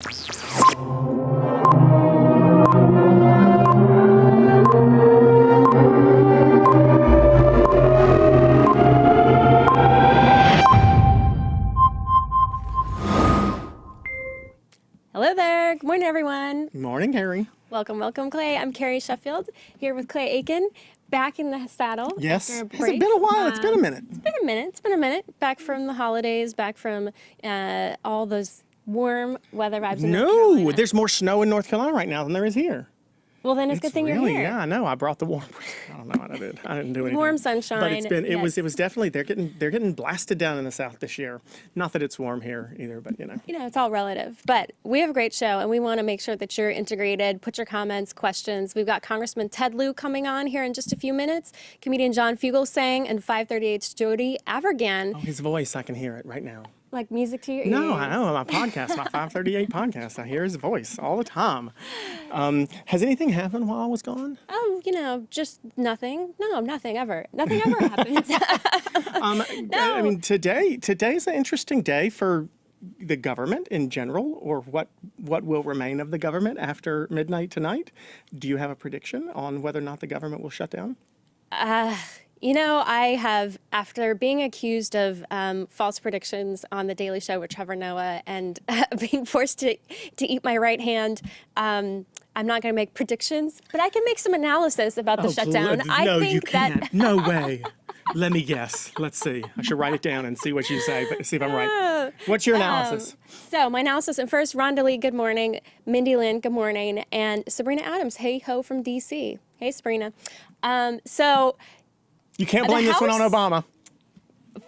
Hello there. Good morning, everyone. Good morning, Harry. Welcome, welcome, Clay. I'm Carrie Sheffield here with Clay Aiken, back in the saddle. Yes. Has it been a while? It's been a minute. It's been a minute. Back from the holidays, back from all those warm weather vibes in North Carolina. No, there's more snow in North Carolina right now than there is here. Well, then it's a good thing really, you're here. Yeah, I know. I brought the warm. I don't know what I did. I didn't do anything. Warm sunshine. But it's been. It yes. was definitely. They're getting blasted down in the South this year. Not that it's warm here either, but you know. You know, it's all relative. But we have a great show, and we want to make sure that you're integrated. Put your comments, questions. We've got Congressman Ted Lieu coming on here in just a few minutes. Comedian Fugelsang and FiveThirtyEight's Jody Avirgan. Oh, his voice. I can hear it right now. Like music to your ears. No, I know. My podcast, my FiveThirtyEight podcast. I hear his voice all the time. Has anything happened while I was gone? Oh, you know, just nothing. No, nothing ever. Nothing ever happens. No. I mean, today's an interesting day for the government in general, or what will remain of the government after midnight tonight. Do you have a prediction on whether or not the government will shut down? You know, I have, after being accused of false predictions on The Daily Show with Trevor Noah and being forced to eat my right hand, I'm not going to make predictions, but I can make some analysis about the shutdown. No, you can't. No way. Let me guess. Let's see. I should write it down and see what you say, see if I'm right. What's your analysis? So my analysis, and first, Rhonda Lee, good morning. Mindy Lynn, good morning. And Sabrina Adams, hey ho from D.C. Hey, Sabrina. You can't blame this one on Obama.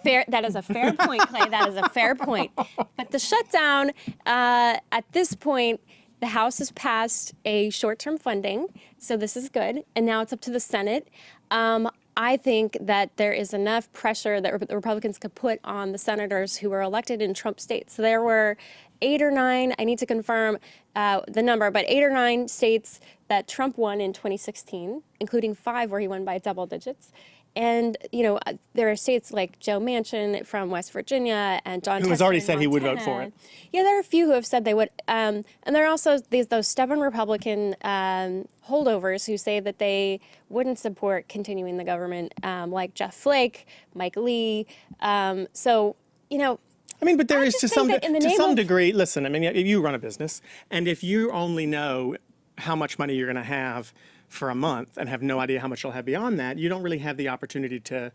Fair. That is a fair point, Clay. That is a fair point. But the shutdown, at this point, the House has passed a short-term funding, so this is good. And now it's up to the Senate. I think that there is enough pressure that the Republicans could put on the senators who were elected in Trump states. So there were 8 or 9, I need to confirm the number, but 8 or 9 states that Trump won in 2016, including 5 where he won by double digits. And, you know, there are states like Joe Manchin from West Virginia and John who has already said he would vote for it. Yeah, there are a few who have said they would. And there are also those stubborn Republican holdovers who say that they wouldn't support continuing the government, like Jeff Flake, Mike Lee. So, you know, I mean, but there is to some degree, listen, I mean, if you run a business and if you only know how much money you're going to have for a month and have no idea how much you'll have beyond that, you don't really have the opportunity to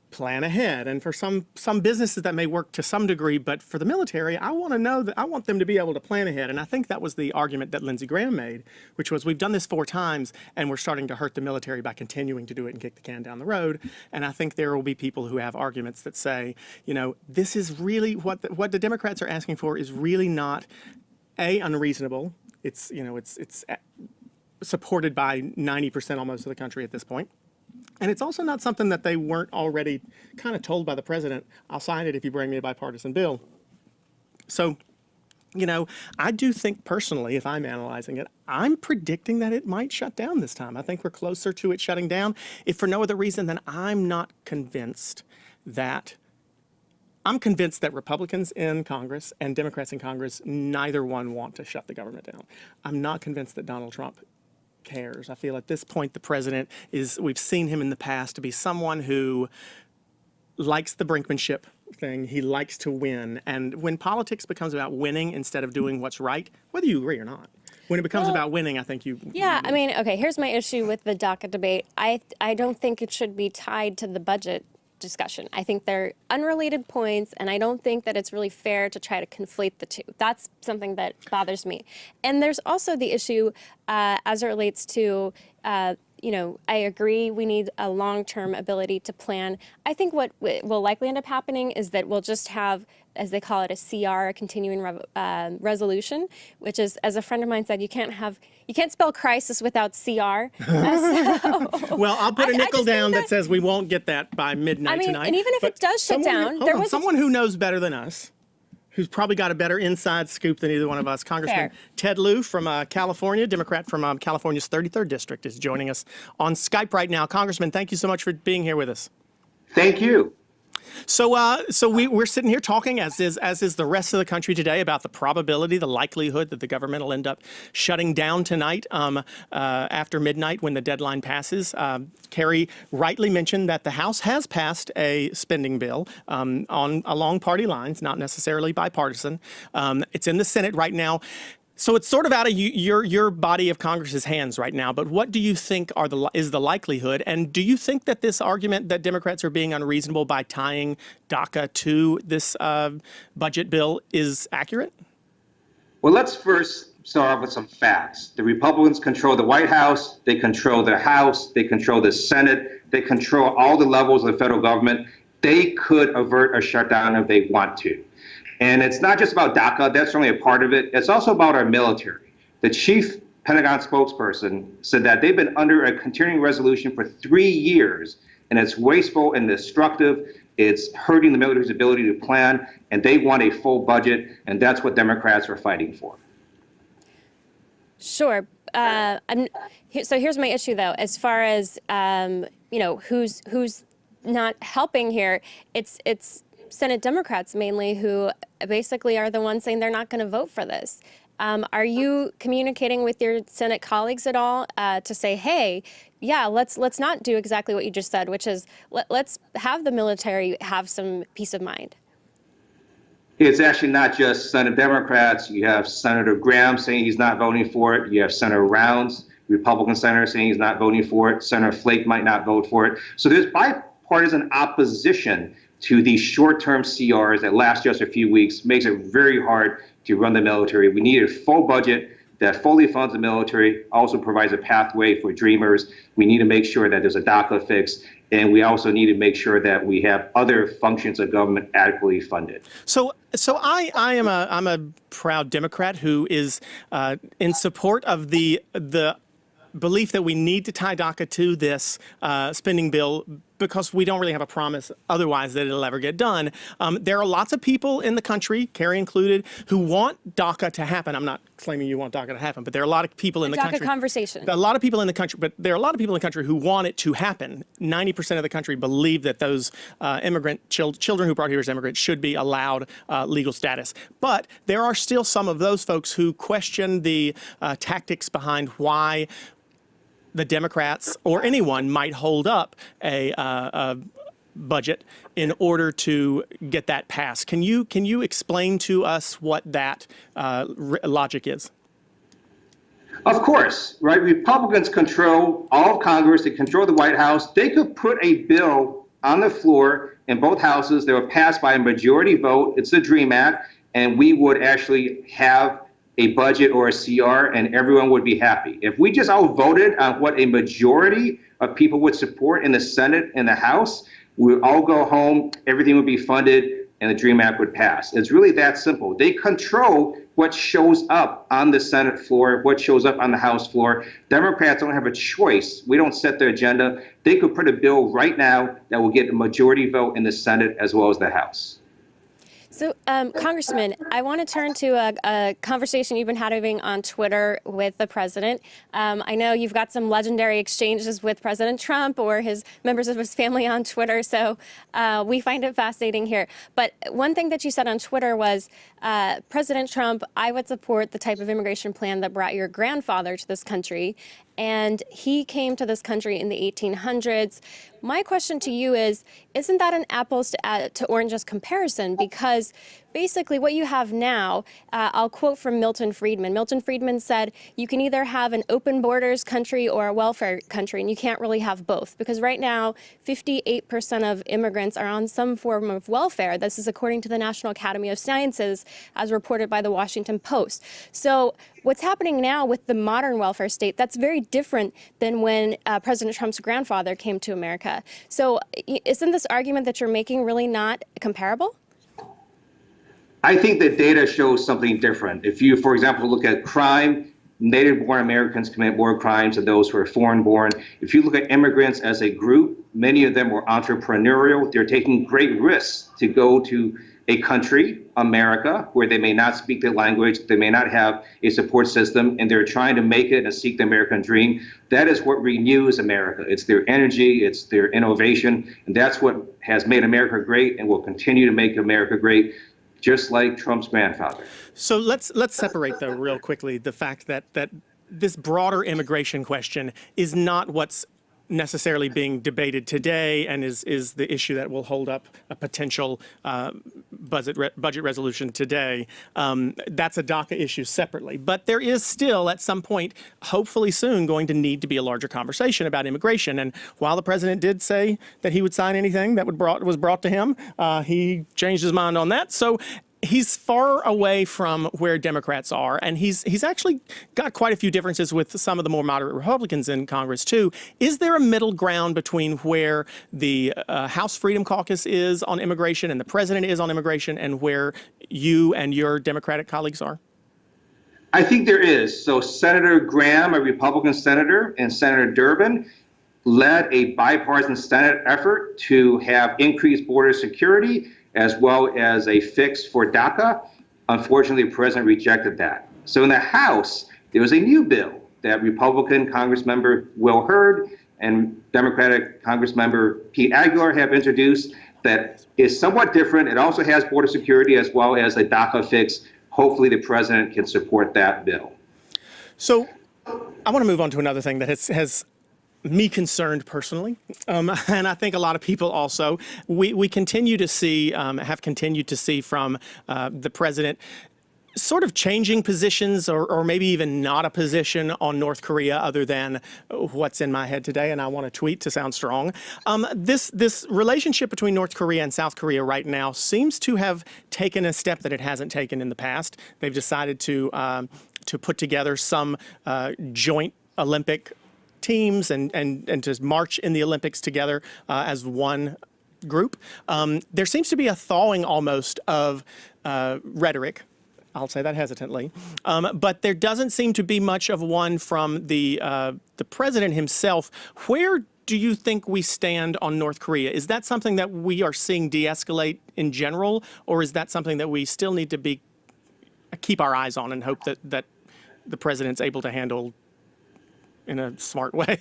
plan ahead. And for some businesses that may work to some degree, but for the military, I want to know that I want them to be able to plan ahead. And I think that was the argument that Lindsey Graham made, which was we've done this 4 times and we're starting to hurt the military by continuing to do it and kick the can down the road. And I think there will be people who have arguments that say, you know, this is really what the Democrats are asking for is really not unreasonable. It's, you know, it's supported by 90% almost of the country at this point. And it's also not something that they weren't already kind of told by the president, I'll sign it if you bring me a bipartisan bill. So, you know, I do think personally, if I'm analyzing it, I'm predicting that it might shut down this time. I think we're closer to it shutting down, if for no other reason than I'm convinced that Republicans in Congress and Democrats in Congress, neither one want to shut the government down. I'm not convinced that Donald Trump cares. I feel at this point the president we've seen him in the past to be someone who likes the brinkmanship thing. He likes to win. And when politics becomes about winning instead of doing what's right, whether you agree or not, when it becomes about winning, I think you... Yeah, I mean, okay, here's my issue with the DACA debate. I don't think it should be tied to the budget discussion. I think they're unrelated points, and I don't think that it's really fair to try to conflate the two. That's something that bothers me. And there's also the issue as it relates to, you know, I agree we need a long-term ability to plan. I think what will likely end up happening is that we'll just have, as they call it, a CR, a continuing resolution, which is, as a friend of mine said, you can't spell crisis without CR. Well, I'll put a nickel down that says we won't get that by midnight tonight. And even if it does shut down, someone who knows better than us, who's probably got a better inside scoop than either one of us, Congressman Ted Lieu from California, Democrat from California's 33rd District, is joining us on Skype right now. Congressman, thank you so much for being here with us. Thank you. So we're sitting here talking, as is the rest of the country today, about the probability, the likelihood that the government will end up shutting down tonight after midnight when the deadline passes. Kerry rightly mentioned that the House has passed a spending bill along party lines, not necessarily bipartisan. It's in the Senate right now. So it's sort of out of your body of Congress's hands right now. But what do you think is the likelihood? And do you think that this argument that Democrats are being unreasonable by tying DACA to this budget bill is accurate? Well, let's first start off with some facts. The Republicans control the White House. They control the House. They control the Senate. They control all the levels of the federal government. They could avert a shutdown if they want to. And it's not just about DACA, that's only a part of it. It's also about our military. The chief Pentagon spokesperson said that they've been under a continuing resolution for 3 years, and it's wasteful and destructive. It's hurting the military's ability to plan, and they want a full budget, and that's what Democrats are fighting for. Sure. So here's my issue, though. As far as, who's not helping here, it's Senate Democrats mainly who basically are the ones saying they're not going to vote for this. Are you communicating with your Senate colleagues at all to say, hey, yeah, let's not do exactly what you just said, which is let's have the military have some peace of mind? It's actually not just Senate Democrats. You have Senator Graham saying he's not voting for it. You have Senator Rounds, Republican senator, saying he's not voting for it. Senator Flake might not vote for it. So there's bipartisan opposition to these short-term CRs that last just a few weeks. Makes it very hard to run the military. We need a full budget that fully funds the military, also provides a pathway for dreamers. We need to make sure that there's a DACA fix, and we also need to make sure that we have other functions of government adequately funded. So I'm a proud Democrat who is in support of the belief that we need to tie DACA to this spending bill because we don't really have a promise otherwise that it'll ever get done. There are lots of people in the country, Kerry included, who want DACA to happen. I'm not claiming you want DACA to happen, but there are a lot of people in the country. DACA conversation. A lot of people in the country, but there are a lot of people in the country who want it to happen. 90% of the country believe that those immigrant children who brought here as immigrants should be allowed legal status. But there are still some of those folks who question the tactics behind why the Democrats or anyone might hold up a budget in order to get that passed. Can you explain to us what that logic is? Of course, right? Republicans control all of Congress. They control the White House. They could put a bill on the floor in both houses that would pass by a majority vote. It's the DREAM Act, and we would actually have a budget or a CR, and everyone would be happy. If we just all voted on what a majority of people would support in the Senate and the House, we would all go home, everything would be funded, and the DREAM Act would pass. It's really that simple. They control what shows up on the Senate floor, what shows up on the House floor. Democrats don't have a choice. We don't set their agenda. They could put a bill right now that will get a majority vote in the Senate as well as the House. So, Congressman, I want to turn to a conversation you've been having on Twitter with the president. I know you've got some legendary exchanges with President Trump or his members of his family on Twitter, so we find it fascinating here. But one thing that you said on Twitter was, President Trump, I would support the type of immigration plan that brought your grandfather to this country. And he came to this country in the 1800s. My question to you is, isn't that an apples to oranges comparison? Because basically what you have now, I'll quote from Milton Friedman. Milton Friedman said, you can either have an open borders country or a welfare country, and you can't really have both. Because right now, 58% of immigrants are on some form of welfare. This is according to the National Academy of Sciences, as reported by the Washington Post. So what's happening now with the modern welfare state, that's very different than when President Trump's grandfather came to America. So isn't this argument that you're making really not comparable? I think the data shows something different. If you, for example, look at crime, native-born Americans commit more crimes than those who are foreign-born. If you look at immigrants as a group, many of them were entrepreneurial. They're taking great risks to go to a country, America, where they may not speak the language, they may not have a support system, and they're trying to make it and seek the American dream. That is what renews America. It's their energy, it's their innovation, and that's what has made America great and will continue to make America great, just like Trump's grandfather. So let's separate, though, real quickly, the fact that this broader immigration question is not what's necessarily being debated today and is the issue that will hold up a potential budget resolution today. That's a DACA issue separately. But there is still, at some point, hopefully soon, going to need to be a larger conversation about immigration. And while the president did say that he would sign anything that was brought to him, he changed his mind on that. So he's far away from where Democrats are, and he's actually got quite a few differences with some of the more moderate Republicans in Congress, too. Is there a middle ground between where the House Freedom Caucus is on immigration and the president is on immigration and where you and your Democratic colleagues are? I think there is. So Senator Graham, a Republican senator, and Senator Durbin led a bipartisan Senate effort to have increased border security as well as a fix for DACA. Unfortunately, the president rejected that. So in the House, there was a new bill that Republican Congressmember Will Hurd and Democratic Congressmember Pete Aguilar have introduced that is somewhat different. It also has border security as well as a DACA fix. Hopefully the president can support that bill. So I want to move on to another thing that has me concerned personally, and I think a lot of people also. We continue to see, have continued to see from the president sort of changing positions or maybe even not a position on North Korea other than what's in my head today, and I want to tweet to sound strong. This relationship between North Korea and South Korea right now seems to have taken a step that it hasn't taken in the past. They've decided to put together some joint Olympic teams and to march in the Olympics together as one group. There seems to be a thawing almost of rhetoric. I'll say that hesitantly, but there doesn't seem to be much of one from the president himself. Where do you think we stand on North Korea? Is that something that we are seeing de-escalate in general, or is that something that we still need to keep our eyes on and hope that the president's able to handle in a smart way?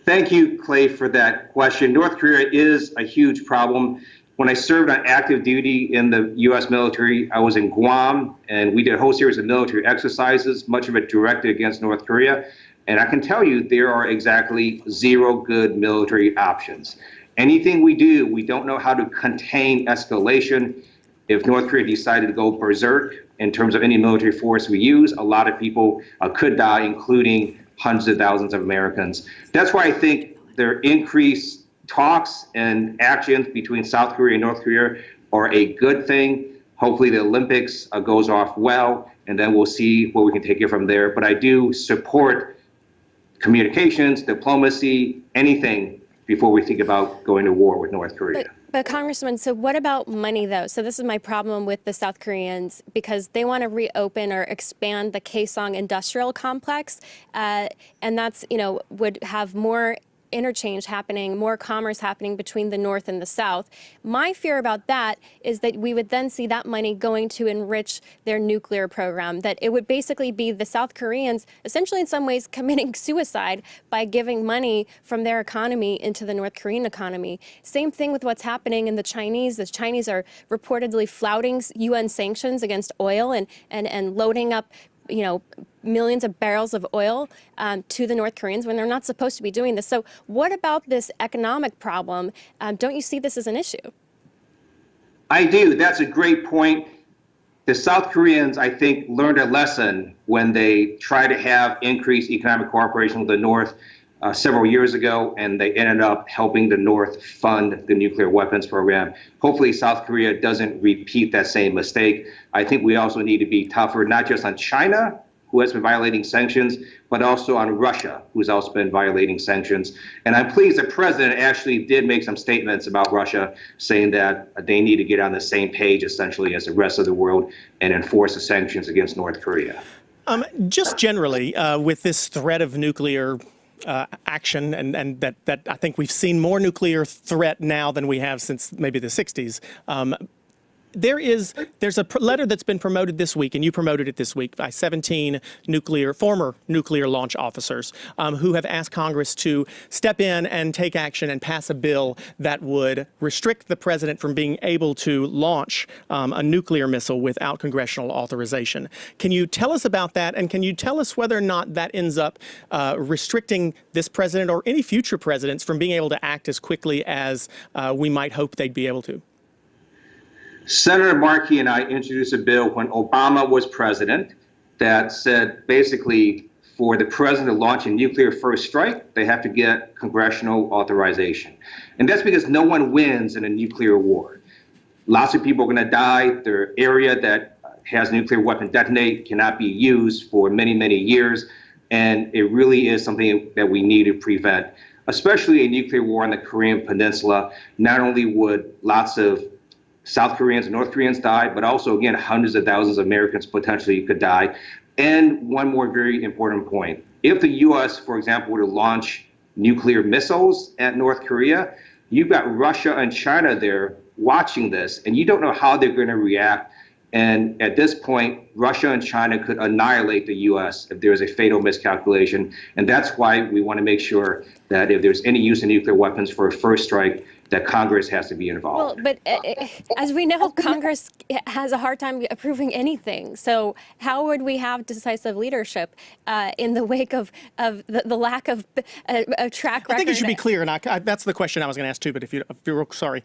Thank you, Clay, for that question. North Korea is a huge problem. When I served on active duty in the U.S. military, I was in Guam, and we did a whole series of military exercises, much of it directed against North Korea. And I can tell you there are exactly zero good military options. Anything we do, we don't know how to contain escalation. If North Korea decided to go berserk in terms of any military force we use, a lot of people could die, including hundreds of thousands of Americans. That's why I think their increased talks and actions between South Korea and North Korea are a good thing. Hopefully the Olympics goes off well, and then we'll see where we can take it from there. But I do support communications, diplomacy, anything before we think about going to war with North Korea. But Congressman, so what about money, though? So this is my problem with the South Koreans, because they want to reopen or expand the Kaesong industrial complex, and that's, would have more interchange happening, more commerce happening between the North and the South. My fear about that is that we would then see that money going to enrich their nuclear program, that it would basically be the South Koreans essentially in some ways committing suicide by giving money from their economy into the North Korean economy. Same thing with what's happening in the Chinese. The Chinese are reportedly flouting UN sanctions against oil and loading up millions of barrels of oil to the North Koreans when they're not supposed to be doing this. So what about this economic problem? Don't you see this as an issue? I do. That's a great point. The South Koreans, I think, learned a lesson when they tried to have increased economic cooperation with the North several years ago, and they ended up helping the North fund the nuclear weapons program. Hopefully South Korea doesn't repeat that same mistake. I think we also need to be tougher, not just on China, who has been violating sanctions, but also on Russia, who's also been violating sanctions. And I'm pleased the president actually did make some statements about Russia, saying that they need to get on the same page, essentially, as the rest of the world and enforce the sanctions against North Korea. Just generally, with this threat of nuclear action, and that I think we've seen more nuclear threat now than we have since maybe the 60s. There's a letter that's been promoted this week, and you promoted it this week, by 17 former nuclear launch officers who have asked Congress to step in and take action and pass a bill that would restrict the president from being able to launch a nuclear missile without congressional authorization. Can you tell us about that, and can you tell us whether or not that ends up restricting this president or any future presidents from being able to act as quickly as we might hope they'd be able to? Senator Markey and I introduced a bill when Obama was president that said basically for the president to launch a nuclear first strike, they have to get congressional authorization. And that's because no one wins in a nuclear war. Lots of people are going to die. The area that has a nuclear weapon detonate cannot be used for many, many years. And it really is something that we need to prevent, especially a nuclear war on the Korean Peninsula. Not only would lots of South Koreans and North Koreans die, but also, again, hundreds of thousands of Americans potentially could die. And one more very important point. If the U.S., for example, were to launch nuclear missiles at North Korea, you've got Russia and China there watching this, and you don't know how they're going to react. And at this point, Russia and China could annihilate the U.S. if there's a fatal miscalculation. And that's why we want to make sure that if there's any use of nuclear weapons for a first strike, that Congress has to be involved. Well, but as we know, Congress has a hard time approving anything. So how would we have decisive leadership in the wake of the lack of a track record? I think it should be clear, and that's the question I was going to ask too, but if you're sorry.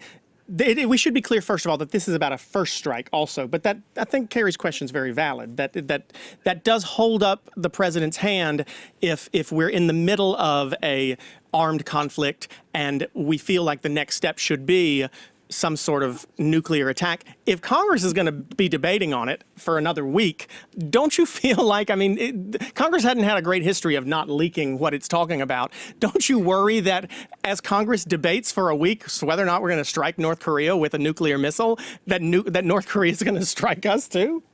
We should be clear, first of all, that this is about a first strike also, but that I think Carrie's question is very valid. That does hold up the president's hand if we're in the middle of a armed conflict and we feel like the next step should be some sort of nuclear attack. If Congress is going to be debating on it for another week, don't you feel like, Congress hadn't had a great history of not leaking what it's talking about. Don't you worry that as Congress debates for a week whether or not we're going to strike North Korea with a nuclear missile, that North Korea is going to strike us too?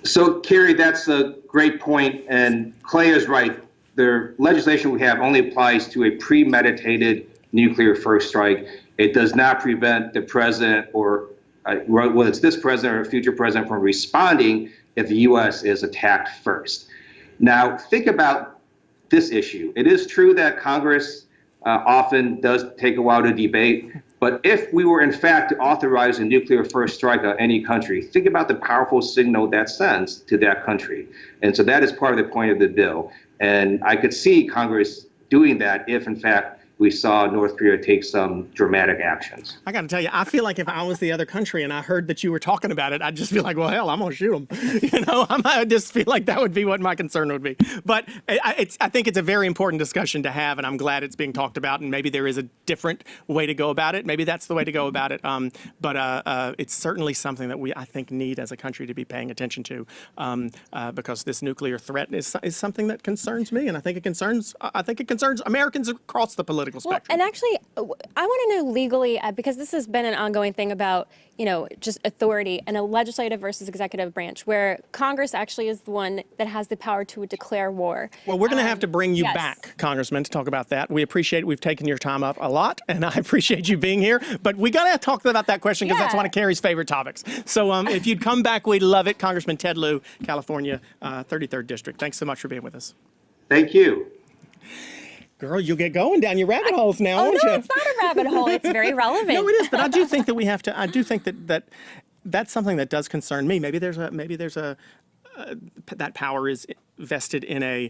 So, Carrie, that's a great point, and Clay is right. The legislation we have only applies to a premeditated nuclear first strike. It does not prevent the president or whether it's this president or a future president from responding if the U.S. is attacked first. Now, think about this issue. It is true that Congress often does take a while to debate, but if we were in fact to authorize a nuclear first strike on any country, think about the powerful signal that sends to that country. And so that is part of the point of the bill. And I could see Congress doing that if, in fact, we saw North Korea take some dramatic actions. I got to tell you, I feel like if I was the other country and I heard that you were talking about it, I'd just be like, well, hell, I'm going to shoot them. I just feel like that would be what my concern would be. But I think it's a very important discussion to have, and I'm glad it's being talked about, and maybe there is a different way to go about it. Maybe that's the way to go about it. But it's certainly something that I think, need as a country to be paying attention to, because this nuclear threat is something that concerns me, and I think it concerns Americans across the political spectrum. Well, and actually, I want to know legally, because this has been an ongoing thing about, just authority and a legislative versus executive branch, where Congress actually is the one that has the power to declare war. Well, we're going to have to bring you back, Congressman, to talk about that. We appreciate it. We've taken your time up a lot, and I appreciate you being here. But we got to talk about that question because that's one of Carrie's favorite topics. So if you'd come back, we'd love it. Congressman Ted Lieu, California, 33rd District. Thanks so much for being with us. Thank you. Girl, you'll get going down your rabbit holes now, won't you? No, it's not a rabbit hole. It's very relevant. No, it is. But I do think that we have to. I do think that's something that does concern me. Maybe there's that power is vested in a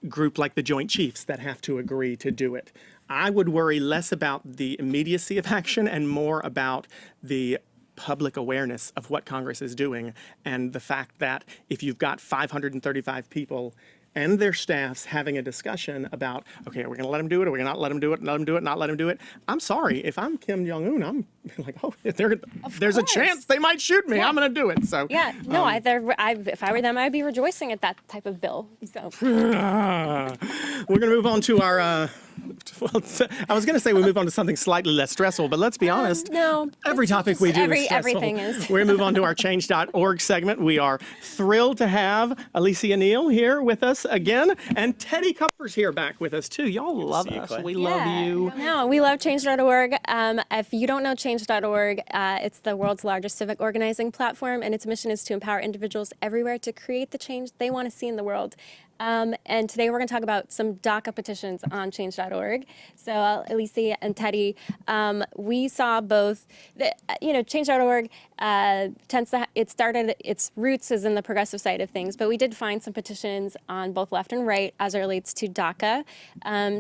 group like the Joint Chiefs that have to agree to do it. I would worry less about the immediacy of action and more about the public awareness of what Congress is doing, and the fact that if you've got 535 people and their staffs having a discussion about, okay, are we going to let them do it? Are we going to not let them do it? Let them do it? Not let them do it? I'm sorry. If I'm Kim Jong-un, I'm like, oh, there's a chance they might shoot me. Yeah. I'm going to do it. So yeah, no, if I were them, I'd be rejoicing at that type of bill. So we're going to move on to our Well, I was going to say we move on to something slightly less stressful, but let's be honest. No. Every topic we do is stressful. Everything is. We're going to move on to our change.org segment. We are thrilled to have Alicé Anil here with us again, and Teddy Kupfer's here back with us too. Y'all love us. We love you. No, we love change.org. If you don't know change.org, it's the world's largest civic organizing platform, and its mission is to empower individuals everywhere to create the change they want to see in the world. And today we're going to talk about some DACA petitions on change.org. So Alicé and Teddy, we saw both, change.org it started, its roots is in the progressive side of things, but we did find some petitions on both left and right as it relates to DACA.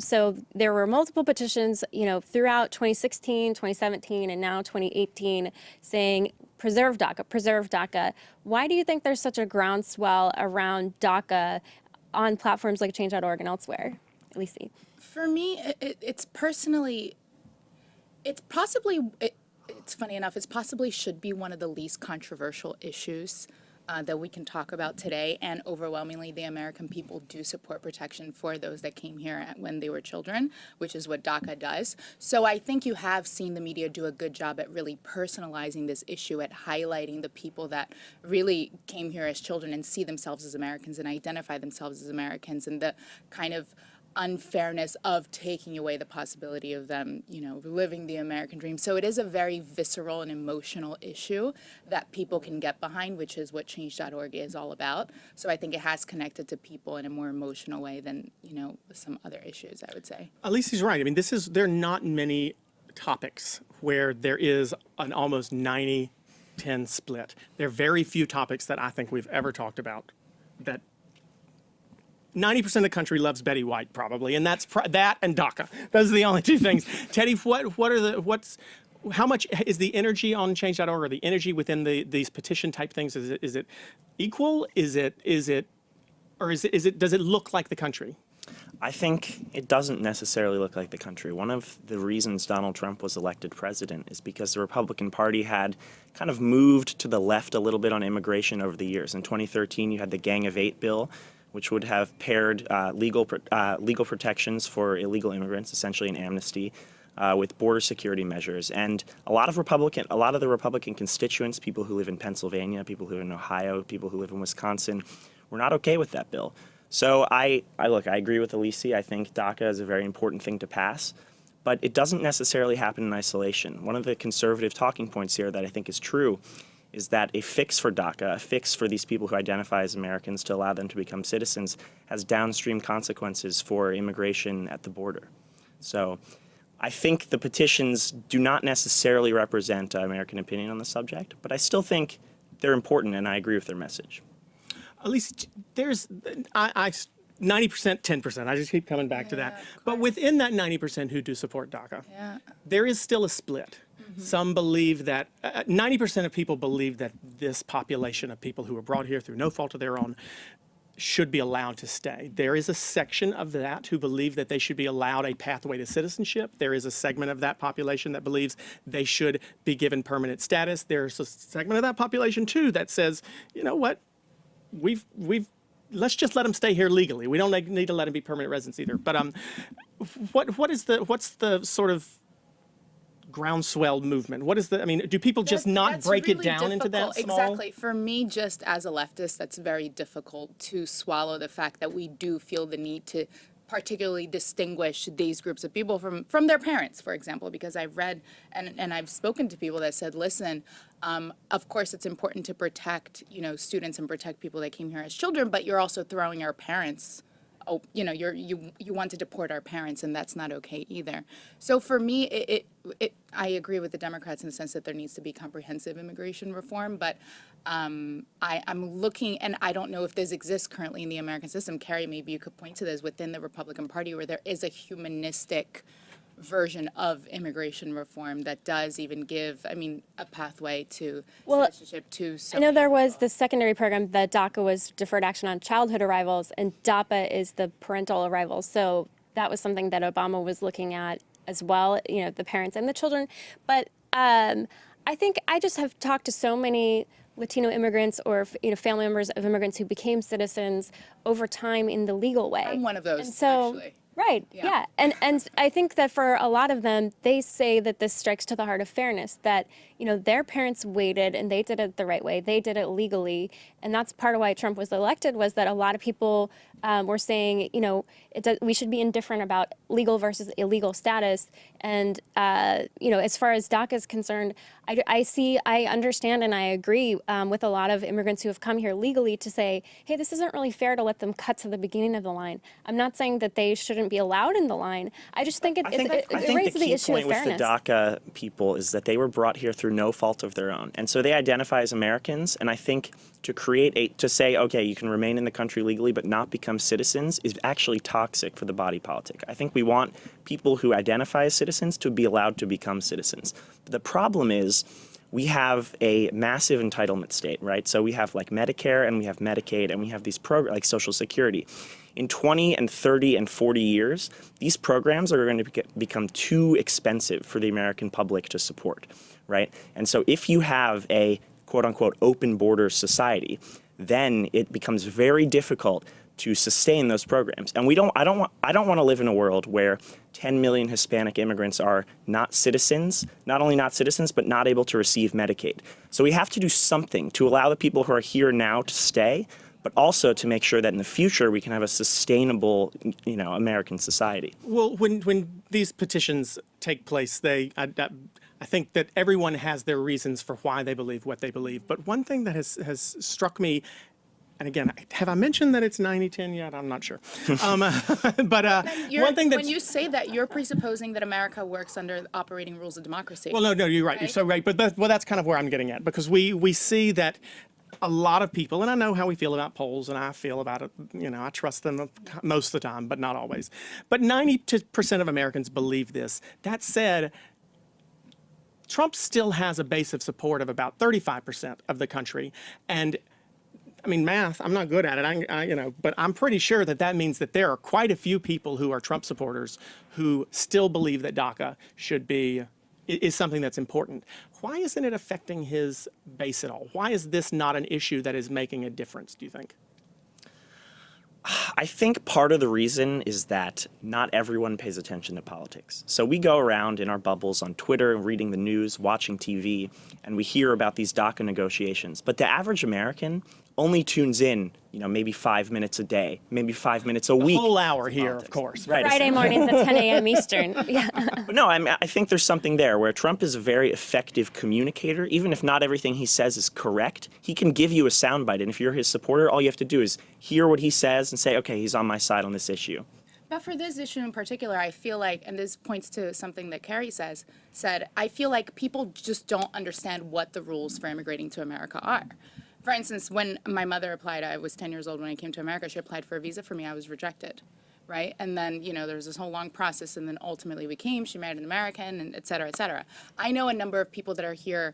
So there were multiple petitions, throughout 2016, 2017, and now 2018 saying, preserve DACA, preserve DACA. Why do you think there's such a groundswell around DACA on platforms like change.org and elsewhere? Alicé. For me, it's funny enough, it possibly should be one of the least controversial issues that we can talk about today, and overwhelmingly the American people do support protection for those that came here when they were children, which is what DACA does. So I think you have seen the media do a good job at really personalizing this issue, at highlighting the people that really came here as children and see themselves as Americans and identify themselves as Americans, and the kind of unfairness of taking away the possibility of them, living the American dream. So it is a very visceral and emotional issue that people can get behind, which is what change.org is all about. So I think it has connected to people in a more emotional way than, some other issues, I would say. Alicé's right. I mean, there are not many topics where there is an almost 90-10 split. There are very few topics that I think we've ever talked about that 90% of the country loves Betty White, probably, and that's that and DACA. Those are the only two things. Teddy, how much is the energy on change.org, or the energy within these petition type things? Is it equal? Does it look like the country? I think it doesn't necessarily look like the country. One of the reasons Donald Trump was elected president is because the Republican Party had kind of moved to the left a little bit on immigration over the years. In 2013, you had the Gang of Eight bill, which would have paired legal protections for illegal immigrants, essentially an amnesty, with border security measures. And a lot of the Republican constituents, people who live in Pennsylvania, people who live in Ohio, people who live in Wisconsin, were not okay with that bill. So I agree with Alicé. I think DACA is a very important thing to pass, but it doesn't necessarily happen in isolation. One of the conservative talking points here that I think is true is that a fix for DACA, a fix for these people who identify as Americans to allow them to become citizens, has downstream consequences for immigration at the border. So I think the petitions do not necessarily represent American opinion on the subject, but I still think they're important, and I agree with their message. Alicé, there's 90%, 10%. I just keep coming back to that. But within that 90% who do support DACA, there is still a split. Some believe that 90% of people believe that this population of people who were brought here through no fault of their own should be allowed to stay. There is a section of that who believe that they should be allowed a pathway to citizenship. There is a segment of that population that believes they should be given permanent status. There's a segment of that population too that says, you know what, let's just let them stay here legally. We don't need to let them be permanent residents either. But what's the sort of groundswell movement? Do people just not break really it down difficult. into that small? Exactly. For me, just as a leftist, that's very difficult to swallow, the fact that we do feel the need to particularly distinguish these groups of people from their parents, for example, because I've read and I've spoken to people that said, listen, of course it's important to protect, students and protect people that came here as children, but you're also throwing our parents, you want to deport our parents, and that's not okay either. So for me, I agree with the Democrats in the sense that there needs to be comprehensive immigration reform, but I'm looking, and I don't know if this exists currently in the American system. Carrie, maybe you could point to this within the Republican Party, where there is a humanistic version of immigration reform that does even give, a pathway to citizenship to some I know there people. was the secondary program, the DACA was Deferred Action on Childhood Arrivals, and DAPA is the parental arrivals. So that was something that Obama was looking at as well, the parents and the children. But I think I just have talked to so many Latino immigrants or family members of immigrants who became citizens over time in the legal way. I'm one of those, and so, actually. Right. Yeah. And I think that for a lot of them, they say that this strikes to the heart of fairness, that, their parents waited and they did it the right way. They did it legally. And that's part of why Trump was elected, was that a lot of people were saying, we should be indifferent about legal versus illegal status. And, as far as DACA is concerned, I understand and I agree with a lot of immigrants who have come here legally to say, hey, this isn't really fair to let them cut to the beginning of the line. I'm not saying that they shouldn't be allowed in the line. I just think it raises the issue of fairness. I think the key point with the DACA people is that they were brought here through no fault of their own. And so they identify as Americans. And I think to say, okay, you can remain in the country legally but not become citizens is actually toxic for the body politic. I think we want people who identify as citizens to be allowed to become citizens. But the problem is we have a massive entitlement state, right? So we have like Medicare and we have Medicaid and we have these programs like Social Security. In 20 and 30 and 40 years, these programs are going to become too expensive for the American public to support, right? And so if you have a quote unquote open border society, then it becomes very difficult to sustain those programs. And I don't want to live in a world where 10 million Hispanic immigrants are not citizens, not only not citizens, but not able to receive Medicaid. So we have to do something to allow the people who are here now to stay, but also to make sure that in the future we can have a sustainable, American society. Well, when these petitions take place, I think that everyone has their reasons for why they believe what they believe. But one thing that has struck me, and again, have I mentioned that it's 90-10 yet? I'm not sure. But one thing that when you say that, you're presupposing that America works under the operating rules of democracy. Well, no, you're right. You're so right. But that's kind of where I'm getting at, because we see that a lot of people, and I know how we feel about polls, and I feel about it, I trust them most of the time, but not always. But 90% of Americans believe this. That said, Trump still has a base of support of about 35% of the country. And I mean, math, I'm not good at it, but I'm pretty sure that means that there are quite a few people who are Trump supporters who still believe that DACA is something that's important. Why isn't it affecting his base at all? Why is this not an issue that is making a difference, do you think? I think part of the reason is that not everyone pays attention to politics. So we go around in our bubbles on Twitter, reading the news, watching TV, and we hear about these DACA negotiations. But the average American only tunes in, maybe 5 minutes a day, maybe 5 minutes a week. A whole hour here, of course. Right. Friday mornings at 10 a.m. Eastern. Yeah. But no, I think there's something there where Trump is a very effective communicator. Even if not everything he says is correct, he can give you a soundbite. And if you're his supporter, all you have to do is hear what he says and say, okay, he's on my side on this issue. But for this issue in particular, I feel like, and this points to something that Carrie said, I feel like people just don't understand what the rules for immigrating to America are. For instance, when my mother applied, I was 10 years old when I came to America, she applied for a visa for me, I was rejected, right? And then, there was this whole long process, and then ultimately we came, she married an American, and et cetera, et cetera. I know a number of people that are here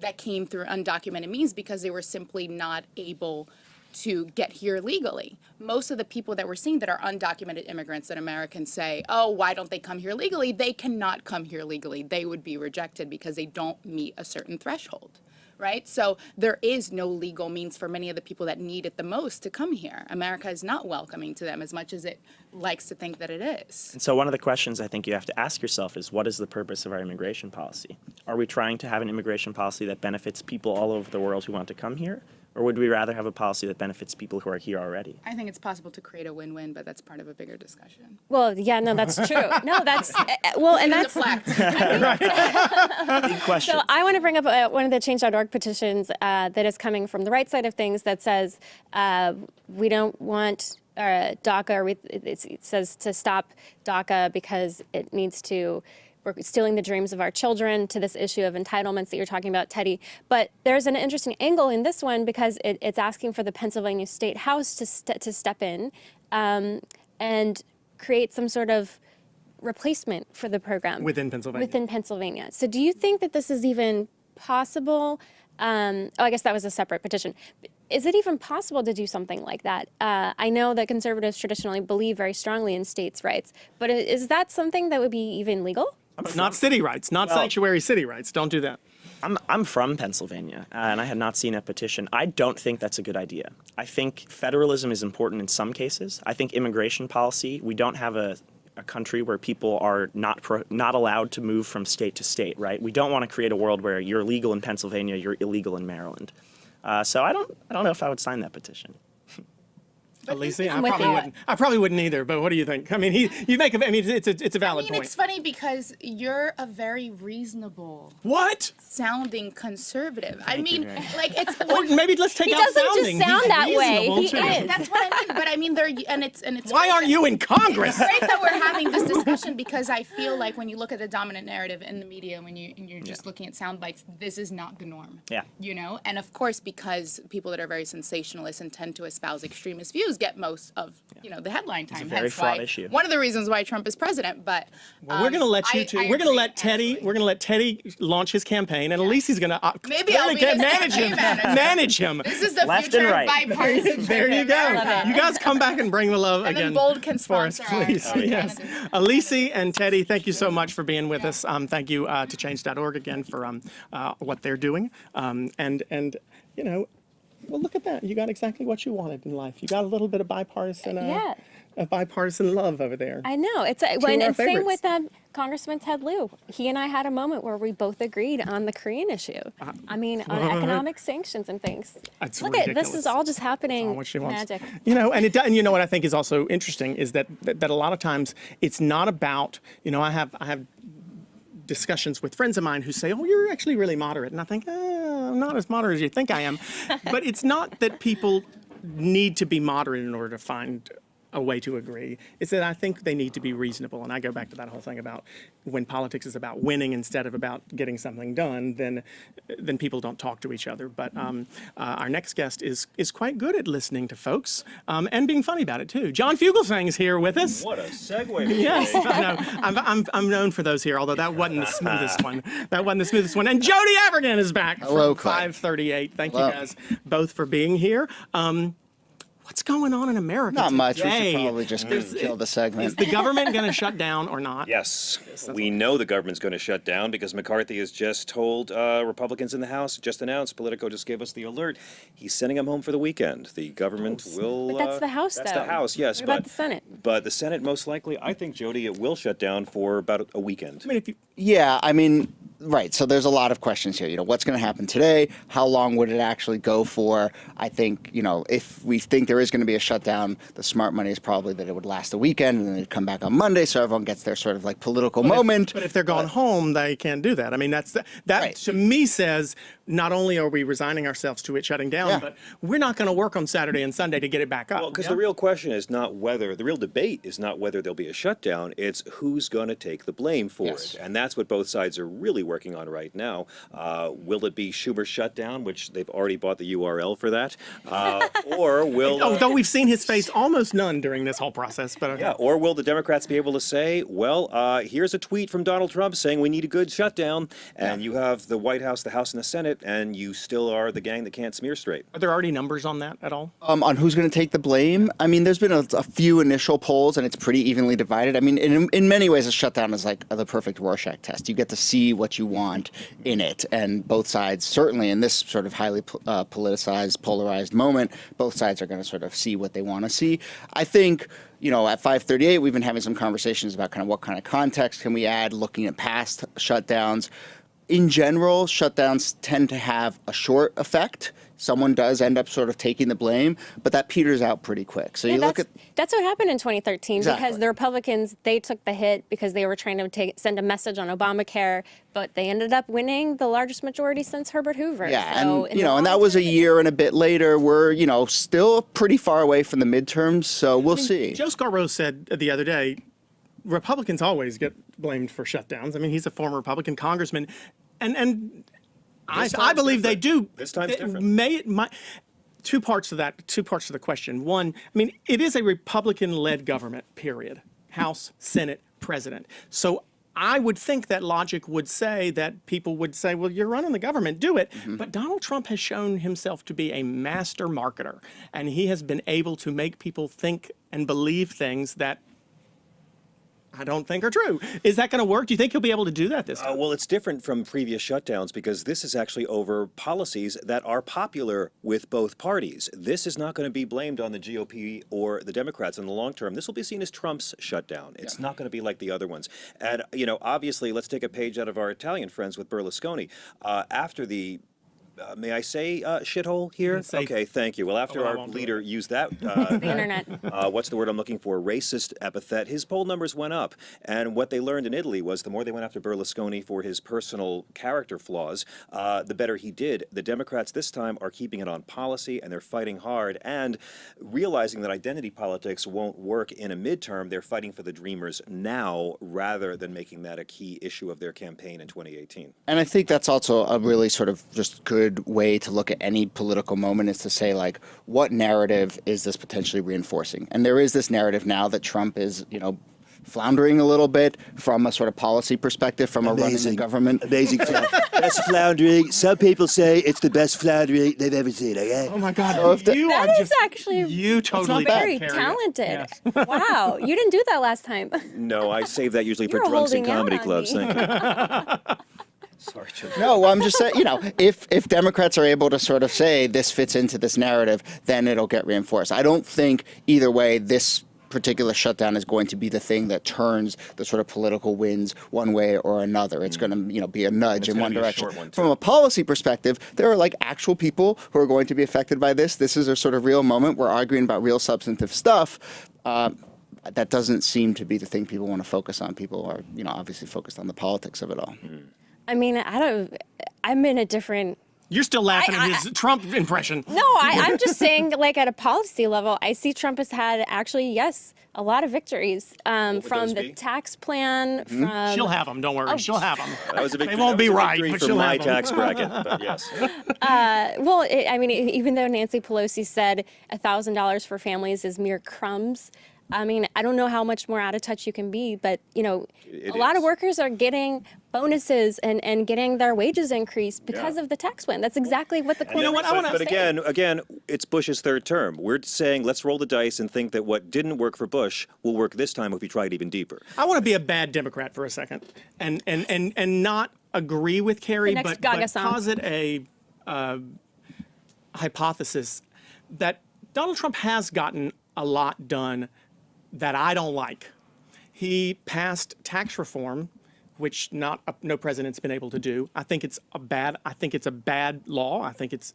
that came through undocumented means because they were simply not able to get here legally. Most of the people that we're seeing that are undocumented immigrants that Americans say, oh, why don't they come here legally? They cannot come here legally. They would be rejected because they don't meet a certain threshold. Right? So there is no legal means for many of the people that need it the most to come here. America is not welcoming to them as much as it likes to think that it is. And so one of the questions I think you have to ask yourself is, what is the purpose of our immigration policy? Are we trying to have an immigration policy that benefits people all over the world who want to come here? Or would we rather have a policy that benefits people who are here already? I think it's possible to create a win-win, but that's part of a bigger discussion. Well, yeah, no, that's true. No, that's, well, and that's... Big question. So I want to bring up one of the Change.org petitions that is coming from the right side of things that says we don't want DACA, or it says to stop DACA because it needs to... We're stealing the dreams of our children, to this issue of entitlements that you're talking about, Teddy. But there's an interesting angle in this one because it's asking for the Pennsylvania State House to step in and create some sort of replacement for the program. Within Pennsylvania. Within Pennsylvania. So do you think that this is even possible? I guess that was a separate petition. Is it even possible to do something like that? I know that conservatives traditionally believe very strongly in states' rights, but is that something that would be even legal? Not city rights, not sanctuary city rights. Don't do that. I'm from Pennsylvania, and I had not seen a petition. I don't think that's a good idea. I think federalism is important in some cases. I think immigration policy, we don't have a a country where people are not allowed to move from state to state, right? We don't want to create a world where you're legal in Pennsylvania, you're illegal in Maryland. So I don't know if I would sign that petition. Alicé, I probably wouldn't either. But what do you think? I mean, it's a valid point. It's funny because you're a very reasonable sounding conservative. It's or maybe let's take out sounding. He doesn't just sound that way. He is. That's what I mean. But I mean, it's. Why aren't you in Congress? It's great that we're having this discussion because I feel like when you look at the dominant narrative in the media, when you're just looking at sound bites, this is not the norm. Yeah. And of course, because people that are very sensationalist and tend to espouse extremist views get most of the headline time. It's a very fraught issue. One of the reasons why Trump is president. But we're going to let you two. We're going to let Teddy. We're going to let Teddy launch his campaign, and Alicé's going to maybe I'll be manage him. This is the Left future and right. of bipartisanship. There you go. You guys come back and bring the love And again then Bold can for us, sponsor please. our Yes. Alicé and Teddy, thank you so much for being with us. Thank you to Change.org again for what they're doing. Well, look at that. You got exactly what you wanted in life. You got a little bit of bipartisan love over there. I know. It's and same with Congressman Ted Lieu. He and I had a moment where we both agreed on the Korean issue. On economic sanctions and things. That's Look ridiculous. this is all just happening. All what she wants. Magic. And you know what I think is also interesting is that a lot of times it's not about, I have discussions with friends of mine who say, oh, you're actually really moderate. And I think, I'm not as moderate as you think I am. But it's not that people need to be moderate in order to find a way to agree. It's that I think they need to be reasonable. And I go back to that whole thing about when politics is about winning instead of about getting something done, then people don't talk to each other. But our next guest is quite good at listening to folks and being funny about it too. John Fugelsang is here with us. What a segue. Yes, I know. I'm known for those here, although that wasn't the smoothest one. And Jody Avirgan is back Hello, from Clive. FiveThirtyEight. Thank Hello. you guys both for being here. What's going on in America Not today? much. We should probably just kill the Is segment. the government going to shut down or not? Yes, we know the government's going to shut down because McCarthy has just told Republicans in the House, just announced, Politico just gave us the alert, he's sending them home for the weekend. The government will... But that's the House, That's though. the House, yes. What about the Senate? But the Senate, most likely, I think, Jody, it will shut down for about a weekend. Right. So there's a lot of questions here. What's going to happen today? How long would it actually go for? I think, if we think there is going to be a shutdown, the smart money is probably that it would last a weekend and then it'd come back on Monday so everyone gets their sort of like political moment. But if they're going home, they can't do that. I mean, that Right. to me says not only are we resigning ourselves to it shutting down, but we're not going to work on Saturday and Sunday to get it back up. Well, because the real question is not whether, the real debate is not whether there'll be a shutdown, it's who's going to take the blame for it. And that's what both sides are really working on right now. Will it be Schumer's shutdown, which they've already bought the URL for that? Or will... Though we've seen his face almost none during this whole process. But okay. Yeah, or will the Democrats be able to say, well, here's a tweet from Donald Trump saying we need a good shutdown, and you have the White House, the House, and the Senate, and you still are the gang that can't smear straight. Are there already numbers on that at all? On who's going to take the blame? I mean, there's been a few initial polls, and it's pretty evenly divided. I mean, in many ways, a shutdown is like the perfect Rorschach test. You get to see what you want in it, and both sides, certainly in this sort of highly politicized, polarized moment, both sides are going to sort of see what they want to see. I think, at FiveThirtyEight, we've been having some conversations about kind of what kind of context can we add, looking at past shutdowns. In general, shutdowns tend to have a short effect. Someone does end up sort of taking the blame, but that peters out pretty quick. So that's what happened in 2013 Exactly. because the Republicans, they took the hit because they were trying to send a message on Obamacare, but they ended up winning the largest majority since Herbert Hoover. Yeah, so and that was a year and a bit later. We're still pretty far away from the midterms, so we'll see. Joe Scarborough said the other day, Republicans always get blamed for shutdowns. I mean, he's a former Republican congressman, and I believe they do. This time's different. Two parts of that. Two parts of the question. One, I mean, it is a Republican-led government. Period. House, Senate, President. So I would think that logic would say that people would say, well, you're running the government, do it. Mm-hmm. But Donald Trump has shown himself to be a master marketer, and he has been able to make people think and believe things that I don't think are true. Is that going to work? Do you think he'll be able to do that this time? Well, it's different from previous shutdowns because this is actually over policies that are popular with both parties. This is not going to be blamed on the GOP or the Democrats in the long term. This will be seen as Trump's shutdown. It's not going to be like the other ones. And, obviously, let's take a page out of our Italian friends with Berlusconi. After the may I say shithole here? Okay, thank you. Well, after our leader used that, the internet. What's the word I'm looking for? Racist epithet. His poll numbers went up. And what they learned in Italy was the more they went after Berlusconi for his personal character flaws, the better he did. The Democrats this time are keeping it on policy, and they're fighting hard. And realizing that identity politics won't work in a midterm, they're fighting for the Dreamers now rather than making that a key issue of their campaign in 2018. And I think that's also a really sort of just good way to look at any political moment is to say, like, what narrative is this potentially reinforcing? And there is this narrative now that Trump is, floundering a little bit from a sort of policy perspective, from a running the government. Amazing. That's floundering. Some people say it's the best floundering they've ever seen, okay? Oh my God. That is actually you totally very carry it. talented. Yes. Wow, you didn't do that last time. No, I save that usually for You're drunks and holding out comedy on clubs. me. Thank you. Sorry, Jody. No, well, I'm just saying, if Democrats are able to sort of say this fits into this narrative, then it'll get reinforced. I don't think either way this particular shutdown is going to be the thing that turns the sort of political winds one way or another. It's going to, be a nudge in one direction. From a policy perspective, there are like actual people who are going to be affected by this. This is a sort of real moment. We're arguing about real substantive stuff. That doesn't seem to be the thing people want to focus on. People are, obviously focused on the politics of it all. I mean, I'm in a different. You're still laughing at his Trump impression. No, I'm just saying, like, at a policy level, I see Trump has had actually, yes, a lot of victories from those the be? tax plan. From She'll have them. Don't worry. She'll have them. That was a big, They won't be right, but for she'll my have 'em. tax bracket, but yes. Well, even though Nancy Pelosi said $1,000 for families is mere crumbs. I mean, I don't know how much more out of touch you can be, but, a lot of workers are getting bonuses and getting their wages increased because of the tax plan. That's exactly what the corner. But again, it's Bush's third term. We're saying let's roll the dice and think that what didn't work for Bush will work this time if we try it even deeper. I want to be a bad Democrat for a second and not agree with Kerry, but posit a hypothesis that Donald Trump has gotten a lot done that I don't like. He passed tax reform, which no president's been able to do. I think it's a bad law. I think it's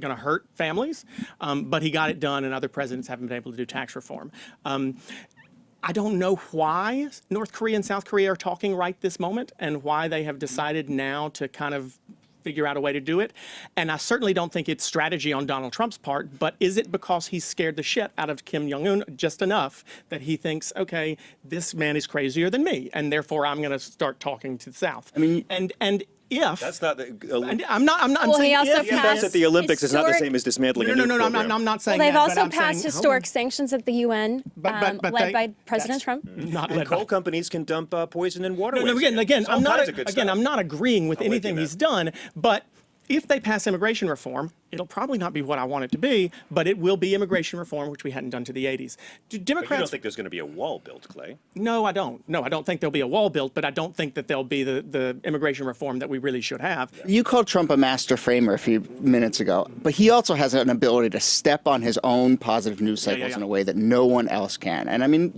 going to hurt families, but he got it done, and other presidents haven't been able to do tax reform. I don't know why North Korea and South Korea are talking right this moment, and why they have decided now to kind of figure out a way to do it. And I certainly don't think it's strategy on Donald Trump's part, but is it because he's scared the shit out of Kim Jong-un just enough that he thinks, okay, this man is crazier than me, and therefore I'm going to start talking to the South? I mean, and if that's not the, I'm not Well, saying he also if, that's at the Olympics is not the same as dismantling a nuke no, program. I'm not saying Well, they've that, also but I'm passed saying, historic sanctions at the UN, but led by President Trump. Not And led coal by companies can dump poison in waterways. again, All I'm not kinds of good stuff. I'm not agreeing with I'm with anything you, he's man. done, but if they pass immigration reform, it'll probably not be what I want it to be, but it will be immigration reform, which we hadn't done to the 80s. Do But Democrats? you don't think there's going to be a wall built, Clay? No, I don't. No, I don't think there'll be a wall built, but I don't think that there'll be the immigration reform that we really should have. You called Trump a master framer a few minutes ago, but he also has an ability to step on his own positive news cycles in a way that no one else can. And I mean,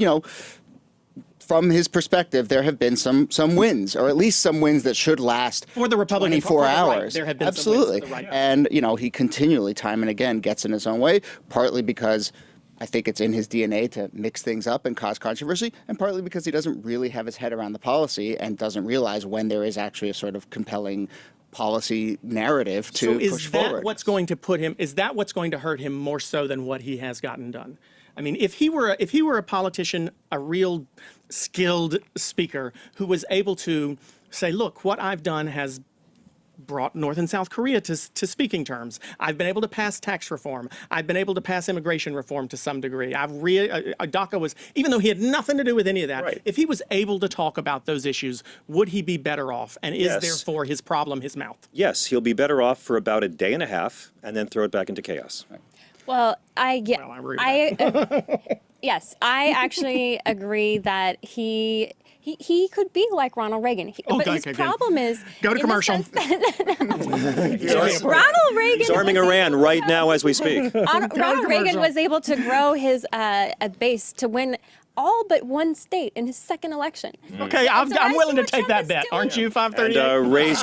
from his perspective, there have been some wins, or at least some wins that should last For the Republican 24 for the right, hours. there have been Absolutely. some wins for the right. And, he continually, time and again, gets in his own way, partly because I think it's in his DNA to mix things up and cause controversy, and partly because he doesn't really have his head around the policy and doesn't realize when there is actually a sort of compelling policy narrative to push forward. What's going to put him? Is that what's going to hurt him more so than what he has gotten done? I mean, if he were a politician, a real skilled speaker who was able to say, look, what I've done has brought North and South Korea to speaking terms. I've been able to pass tax reform. I've been able to pass immigration reform to some degree. DACA was, even though he had nothing to do with any of that, Right. if he was able to talk about those issues, would he be better off? And is Yes. therefore his problem his mouth? Yes, he'll be better off for about a day and a half and then throw it back into chaos. Well, I agree with Yes, I actually agree that he could be like Ronald Reagan. But his problem is Go to in the commercial. sense that Ronald Reagan He's arming Iran right now as we speak. Ronald Reagan was able to grow his a base to win all but one state in his second election. Okay, I'm willing to take that bet. Aren't you, 538?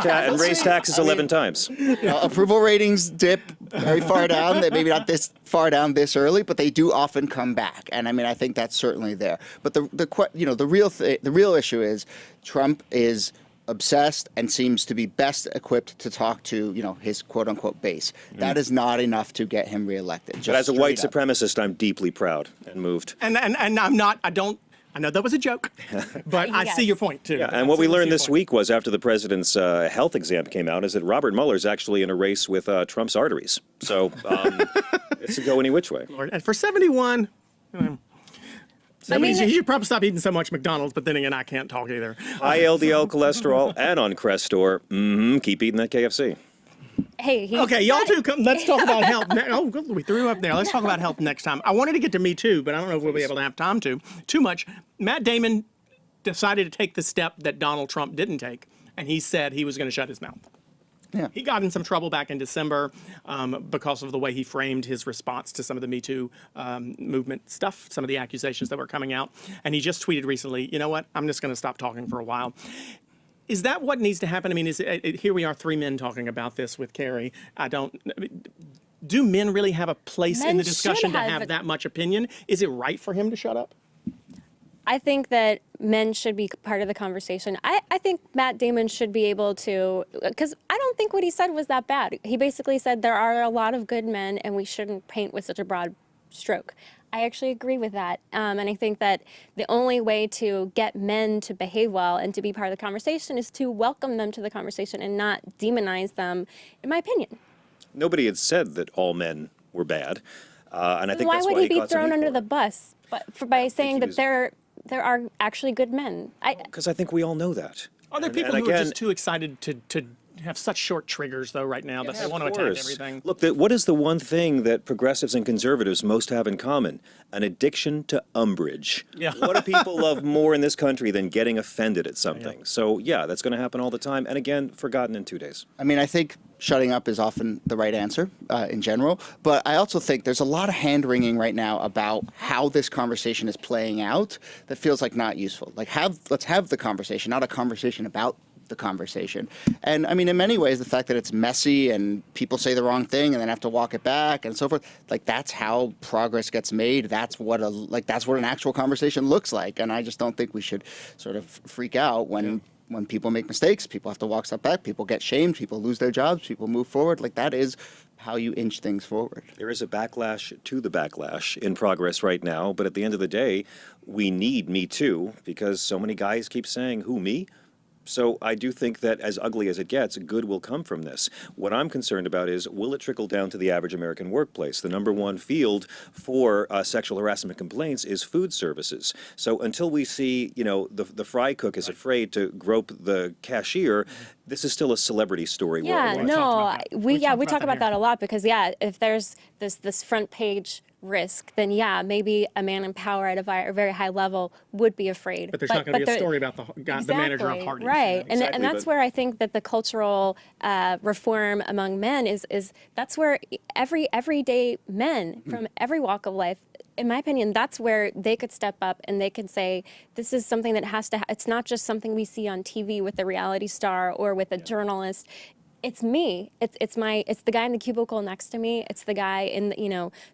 And raise taxes 11 times. Approval ratings dip very far down. They maybe not this far down this early, but they do often come back. And I mean, I think that's certainly there. But the real issue is Trump is obsessed and seems to be best equipped to talk to, his quote unquote base. That is not enough to get him reelected. But as a white supremacist, I'm deeply proud and moved. And I'm not, I know that was a joke, but I see your point too. Yeah, and what we learned this week was after the president's health exam came out is that Robert Mueller's actually in a race with Trump's arteries. So it's to go any which way. Lord, and for 71, he should probably stop eating so much McDonald's, but then again, I can't talk either. High LDL cholesterol and on Crestor. Keep eating that KFC. Hey, okay, y'all two come. Let's talk about health. Oh, we threw up there. Let's talk about health next time. I wanted to get to Me Too, but I don't know if we'll be able to have time to. Too much. Matt Damon decided to take the step that Donald Trump didn't take, and he said he was going to shut his mouth. Yeah. He got in some trouble back in December because of the way he framed his response to some of the Me Too movement stuff, some of the accusations that were coming out. And he just tweeted recently, you know what, I'm just going to stop talking for a while. Is that what needs to happen? I mean, here we are, three men talking about this with Carrie. Do men really have a place in the discussion to have that much opinion? Is it right for him to shut up? I think that men should be part of the conversation. I think Matt Damon should be able to, because I don't think what he said was that bad. He basically said there are a lot of good men and we shouldn't paint with such a broad stroke. I actually agree with that. And I think that the only way to get men to behave well and to be part of the conversation is to welcome them to the conversation and not demonize them, in my opinion. Nobody had said that all men were bad. And I think why that's would why he be got some thrown heat under for the it. bus by saying that there are actually good men? Because I think we all know that. Are there people who are just too excited to have such short triggers, though, right now, that they want to attack everything? Look, what is the one thing that progressives and conservatives most have in common? An addiction to umbrage. Yeah. What do people love more in this country than getting offended at something? Yeah. So, yeah, that's going to happen all the time. And again, forgotten in 2 days. I mean, I think shutting up is often the right answer in general. But I also think there's a lot of hand-wringing right now about how this conversation is playing out that feels like not useful. Like, let's have the conversation, not a conversation about the conversation. And I mean, in many ways, the fact that it's messy and people say the wrong thing and then have to walk it back and so forth, like that's how progress gets made. That's what an actual conversation looks like. And I just don't think we should sort of freak out when people make mistakes. People have to walk stuff back. People get shamed. People lose their jobs. People move forward. Like that is how you inch things forward. There is a backlash to the backlash in progress right now. But at the end of the day, we need Me Too because so many guys keep saying, who, me? So I do think that as ugly as it gets, good will come from this. What I'm concerned about is, will it trickle down to the average American workplace? The number one field for sexual harassment complaints is food services. So until we see, the fry cook is afraid to grope the cashier, this is still a celebrity story. Yeah, we talk about that a lot because, if there's this front page risk, then maybe a man in power at a very high level would be afraid. But there's not going to be a story about the manager of Hardee's. Right, and that's where I think that the cultural reform among men is that's where everyday men from every walk of life, in my opinion, that's where they could step up and they could say, this is something that has to, it's not just something we see on TV with a reality star or with a journalist. It's me. It's the guy in the cubicle next to me. It's the guy in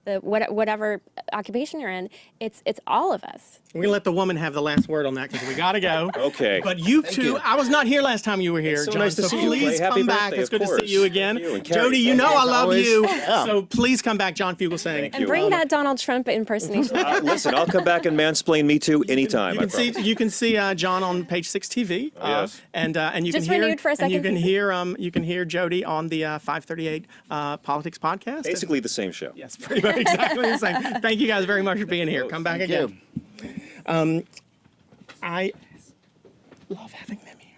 the whatever occupation you're in. It's all of us. We're gonna let the woman have the last word on that because we gotta go. Okay. But you two, I was not here last time you were here, It's so John. nice to So see you. please Happy come back. birthday, It's good of to see you course. again. Thank you. And Carrie, Jody, you know I love always. you. Yeah. So please come back, John Fugelsang. And bring that Donald Trump impersonation. Listen, I'll come back and mansplain Me Too anytime. You can see John on Page 6 TV. Yes. And you Just can hear renewed for a second you can hear Jody on the 538 Politics podcast. Basically the same show. Yes, pretty much exactly the same. Thank you guys very much for being here. Come back Thank again. you. I love having them here.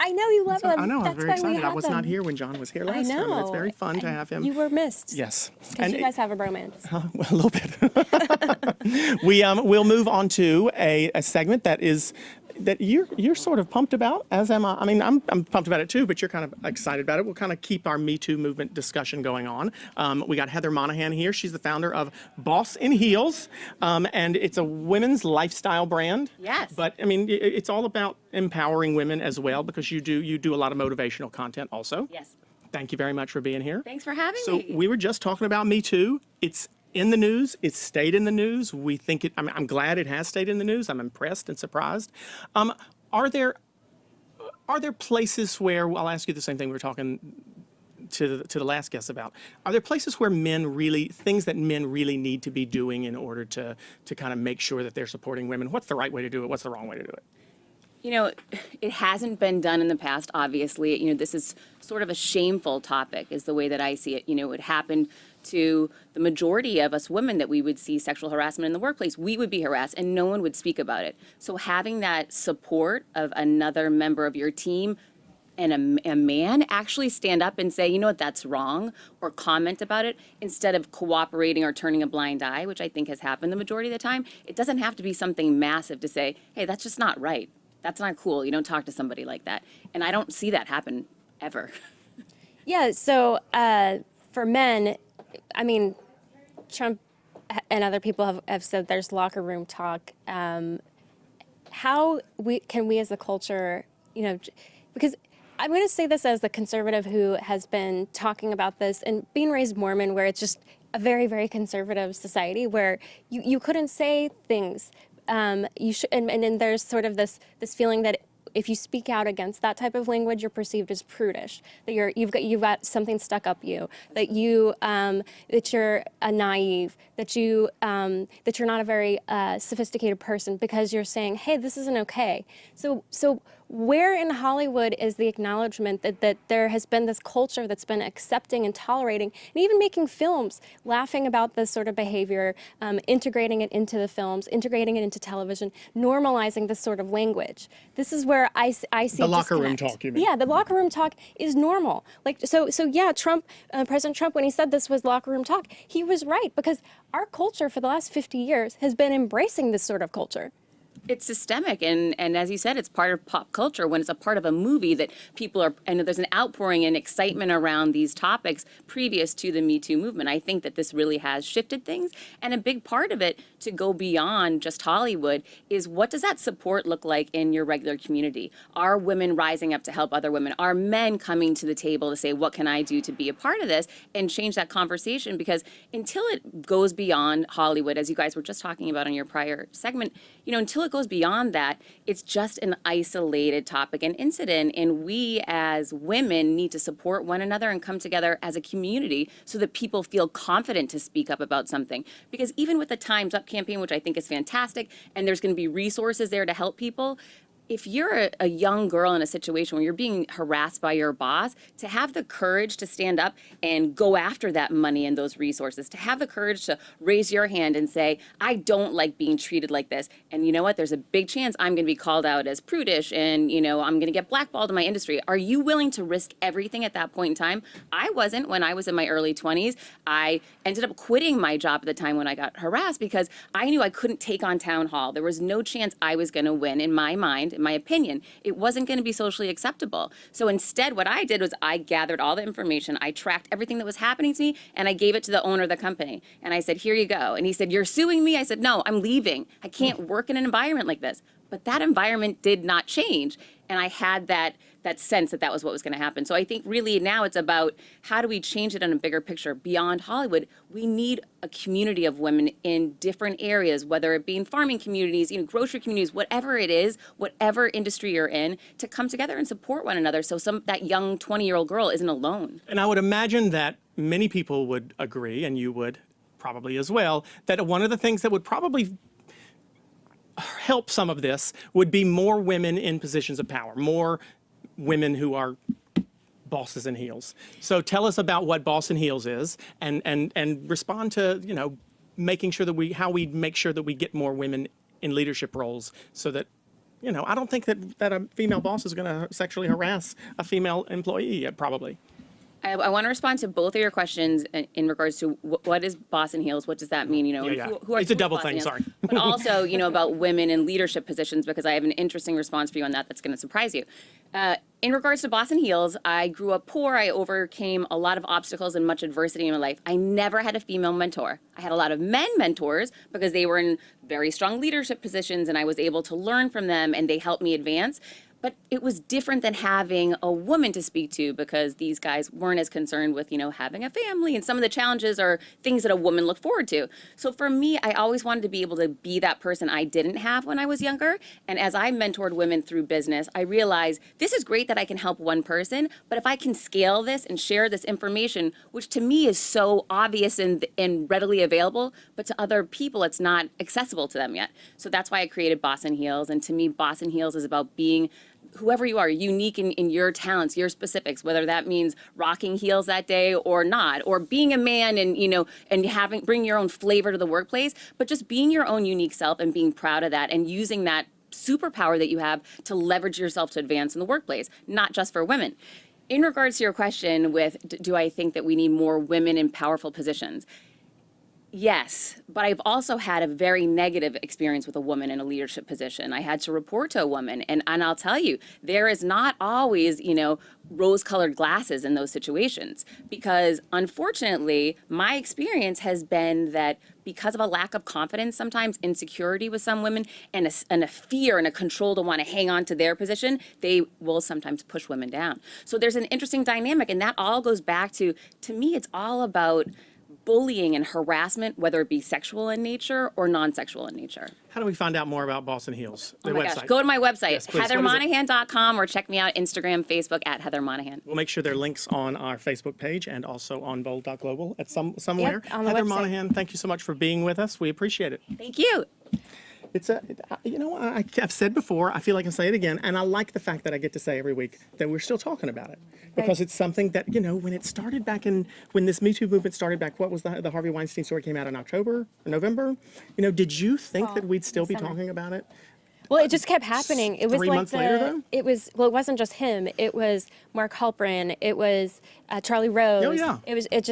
I know you love them. I know, I'm That's very why we excited. I have was them. not here when John was here last I time. know. And it's very fun to have him. You were missed. Yes. Because you guys have a bromance. Well, a little bit. We'll move on to a segment that you're sort of pumped about, as am I. I mean, I'm pumped about it too, but you're kind of excited about it. We'll kind of keep our Me Too movement discussion going on. We got Heather Monahan here. She's the founder of Boss in Heels, and it's a women's lifestyle brand. Yes. But I mean, it's all about empowering women as well, because you do a lot of motivational content also. Yes. Thank you very much for being here. Thanks for having So me. we were just talking about Me Too. It's in the news. It's stayed in the news. We think it. I'm glad it has stayed in the news. I'm impressed and surprised. Are there places where, well, I'll ask you the same thing we were talking to the last guest about. Are there places where things that men really need to be doing in order to kind of make sure that they're supporting women? What's the right way to do it? What's the wrong way to do it? You know, it hasn't been done in the past, obviously. You know, this is sort of a shameful topic, is the way that I see it. You know, it happened to the majority of us women that we would see sexual harassment in the workplace. We would be harassed and no one would speak about it. So having that support of another member of your team and a man actually stand up and say, you know what, that's wrong, or comment about it, instead of cooperating or turning a blind eye, which I think has happened the majority of the time. It doesn't have to be something massive to say, hey, that's just not right. That's not cool. You don't talk to somebody like that. And I don't see that happen ever. Yeah, so for men, I mean, Trump and other people have said there's locker room talk. How can we as a culture, you know, because I'm going to say this as the conservative who has been talking about this and being raised Mormon, where it's just a very, very conservative society where you couldn't say things. You should, and then there's sort of this feeling that if you speak out against that type of language, you're perceived as prudish. That you've got something stuck up you. That you're a naive. That you're not a very sophisticated person because you're saying, hey, this isn't okay. So where in Hollywood is the acknowledgement that there has been this culture that's been accepting and tolerating, and even making films, laughing about this sort of behavior, integrating it into the films, integrating it into television, normalizing this sort of language? This is where I see the locker room disconnect. talk, you mean? Yeah, the locker room talk is normal. Like so yeah, President Trump, when he said this was locker room talk, he was right, because our culture for the last 50 years has been embracing this sort of culture. It's systemic, and as you said, it's part of pop culture. When it's a part of a movie that people are, and there's an outpouring and excitement around these topics previous to the Me Too movement. I think that this really has shifted things, and a big part of it, to go beyond just Hollywood, is what does that support look like in your regular community? Are women rising up to help other women? Are men coming to the table to say, what can I do to be a part of this, and change that conversation? Because until it goes beyond Hollywood, as you guys were just talking about in your prior segment, you know, until it goes beyond that, it's just an isolated topic and incident, and we as women need to support one another and come together as a community so that people feel confident to speak up about something. Because even with the Time's Up campaign, which I think is fantastic, and there's going to be resources there to help people, if you're a young girl in a situation where you're being harassed by your boss, to have the courage to stand up and go after that money and those resources, to have the courage to raise your hand and say, I don't like being treated like this. And you know what? There's a big chance I'm going to be called out as prudish and, you know, I'm going to get blackballed in my industry. Are you willing to risk everything at that point in time? I wasn't when I was in my early 20s. I ended up quitting my job at the time when I got harassed because I knew I couldn't take on town hall. There was no chance I was going to win in my mind. In my opinion, it wasn't going to be socially acceptable. So instead, what I did was I gathered all the information, I tracked everything that was happening to me, and I gave it to the owner of the company. And I said, here you go. And he said, you're suing me? I said, no, I'm leaving. I can't work in an environment like this. But that environment did not change. And I had that sense that that was what was going to happen. So I think really now it's about how do we change it in a bigger picture beyond Hollywood. We need a community of women in different areas, whether it be in farming communities, you know, grocery communities, whatever it is, whatever industry you're in, to come together and support one another so that young 20-year-old girl isn't alone. And I would imagine that many people would agree, and you would probably as well, that one of the things that would probably help some of this would be more women in positions of power, more women who are bosses in heels. So tell us about what Boss in Heels is, and respond to, you know, making sure that how we make sure that we get more women in leadership roles so that I don't think that a female boss is going to sexually harass a female employee, probably. I want to respond to both of your questions in regards to what is boss and heels, what does that mean, and Yeah. who are It's a boss double and thing, heels, sorry. but also, about women in leadership positions, because I have an interesting response for you on that that's going to surprise you. In regards to boss and heels, I grew up poor. I overcame a lot of obstacles and much adversity in my life. I never had a female mentor. I had a lot of men mentors because they were in very strong leadership positions and I was able to learn from them and they helped me advance. But it was different than having a woman to speak to because these guys weren't as concerned with, having a family, and some of the challenges are things that a woman looked forward to. So for me, I always wanted to be able to be that person I didn't have when I was younger. And as I mentored women through business, I realized this is great that I can help one person, but if I can scale this and share this information, which to me is so obvious and readily available, but to other people, it's not accessible to them yet. So that's why I created Boss and Heels. And to me, Boss and Heels is about being whoever you are, unique in your talents, your specifics, whether that means rocking heels that day or not, or being a man and, and bring your own flavor to the workplace, but just being your own unique self and being proud of that and using that superpower that you have to leverage yourself to advance in the workplace, not just for women. In regards to your question with, do I think that we need more women in powerful positions? Yes, but I've also had a very negative experience with a woman in a leadership position. I had to report to a woman, and I'll tell you, there is not always, rose-colored glasses in those situations. Because unfortunately, my experience has been that because of a lack of confidence, sometimes insecurity with some women, and a fear and a control to want to hang on to their position, they will sometimes push women down. So there's an interesting dynamic, and that all goes back to me, it's all about bullying and harassment, whether it be sexual in nature or non-sexual in nature. How do we find out more about Boss and Heels? Oh my gosh, go to my website, Yes, please. heathermonahan.com, or check me out Instagram, Facebook at Heather Monahan. We'll make sure there are links on our Facebook page and also on bold.global at somewhere. Yep, on the Heather website. Monahan, thank you so much for being with us. We appreciate it. Thank you. It's I've said before, I feel like I can say it again, and I like the fact that I get to say every week that we're still talking about it. Because it's something that, when it started when this Me Too movement started back, what was the Harvey Weinstein story came out in October, or November? Did you think that we'd still be talking about it? Well, it just kept happening. It was 3 like months later, though? It wasn't just him. It was Mark Halperin. It was Charlie Rose. Oh, yeah. It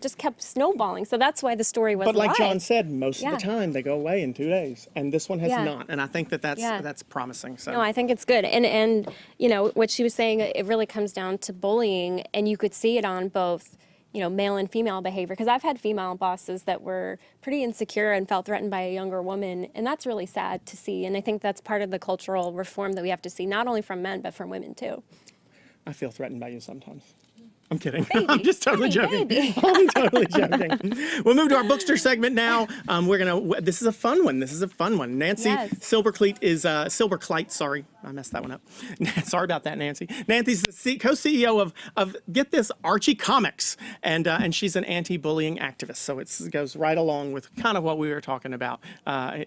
just kept snowballing. So that's why the story was But like live. John said, most of the Yeah. time they go away in 2 days, and this one has Yeah. not. And I think that's Yeah. promising. So No, I think it's good. And what she was saying, it really comes down to bullying, and you could see it on both, male and female behavior. Because I've had female bosses that were pretty insecure and felt threatened by a younger woman, and that's really sad to see. And I think that's part of the cultural reform that we have to see, not only from men, but from women too. I feel threatened by you sometimes. I'm kidding. I'm just totally joking. I'm totally joking. We'll move to our bookster segment now. This is a fun one. Nancy Yes. Silberkleit, sorry. I messed that one up. Sorry about that, Nancy. Nancy's the co-CEO of get this, Archie Comics. And she's an anti-bullying activist. So it goes right along with kind of what we were talking about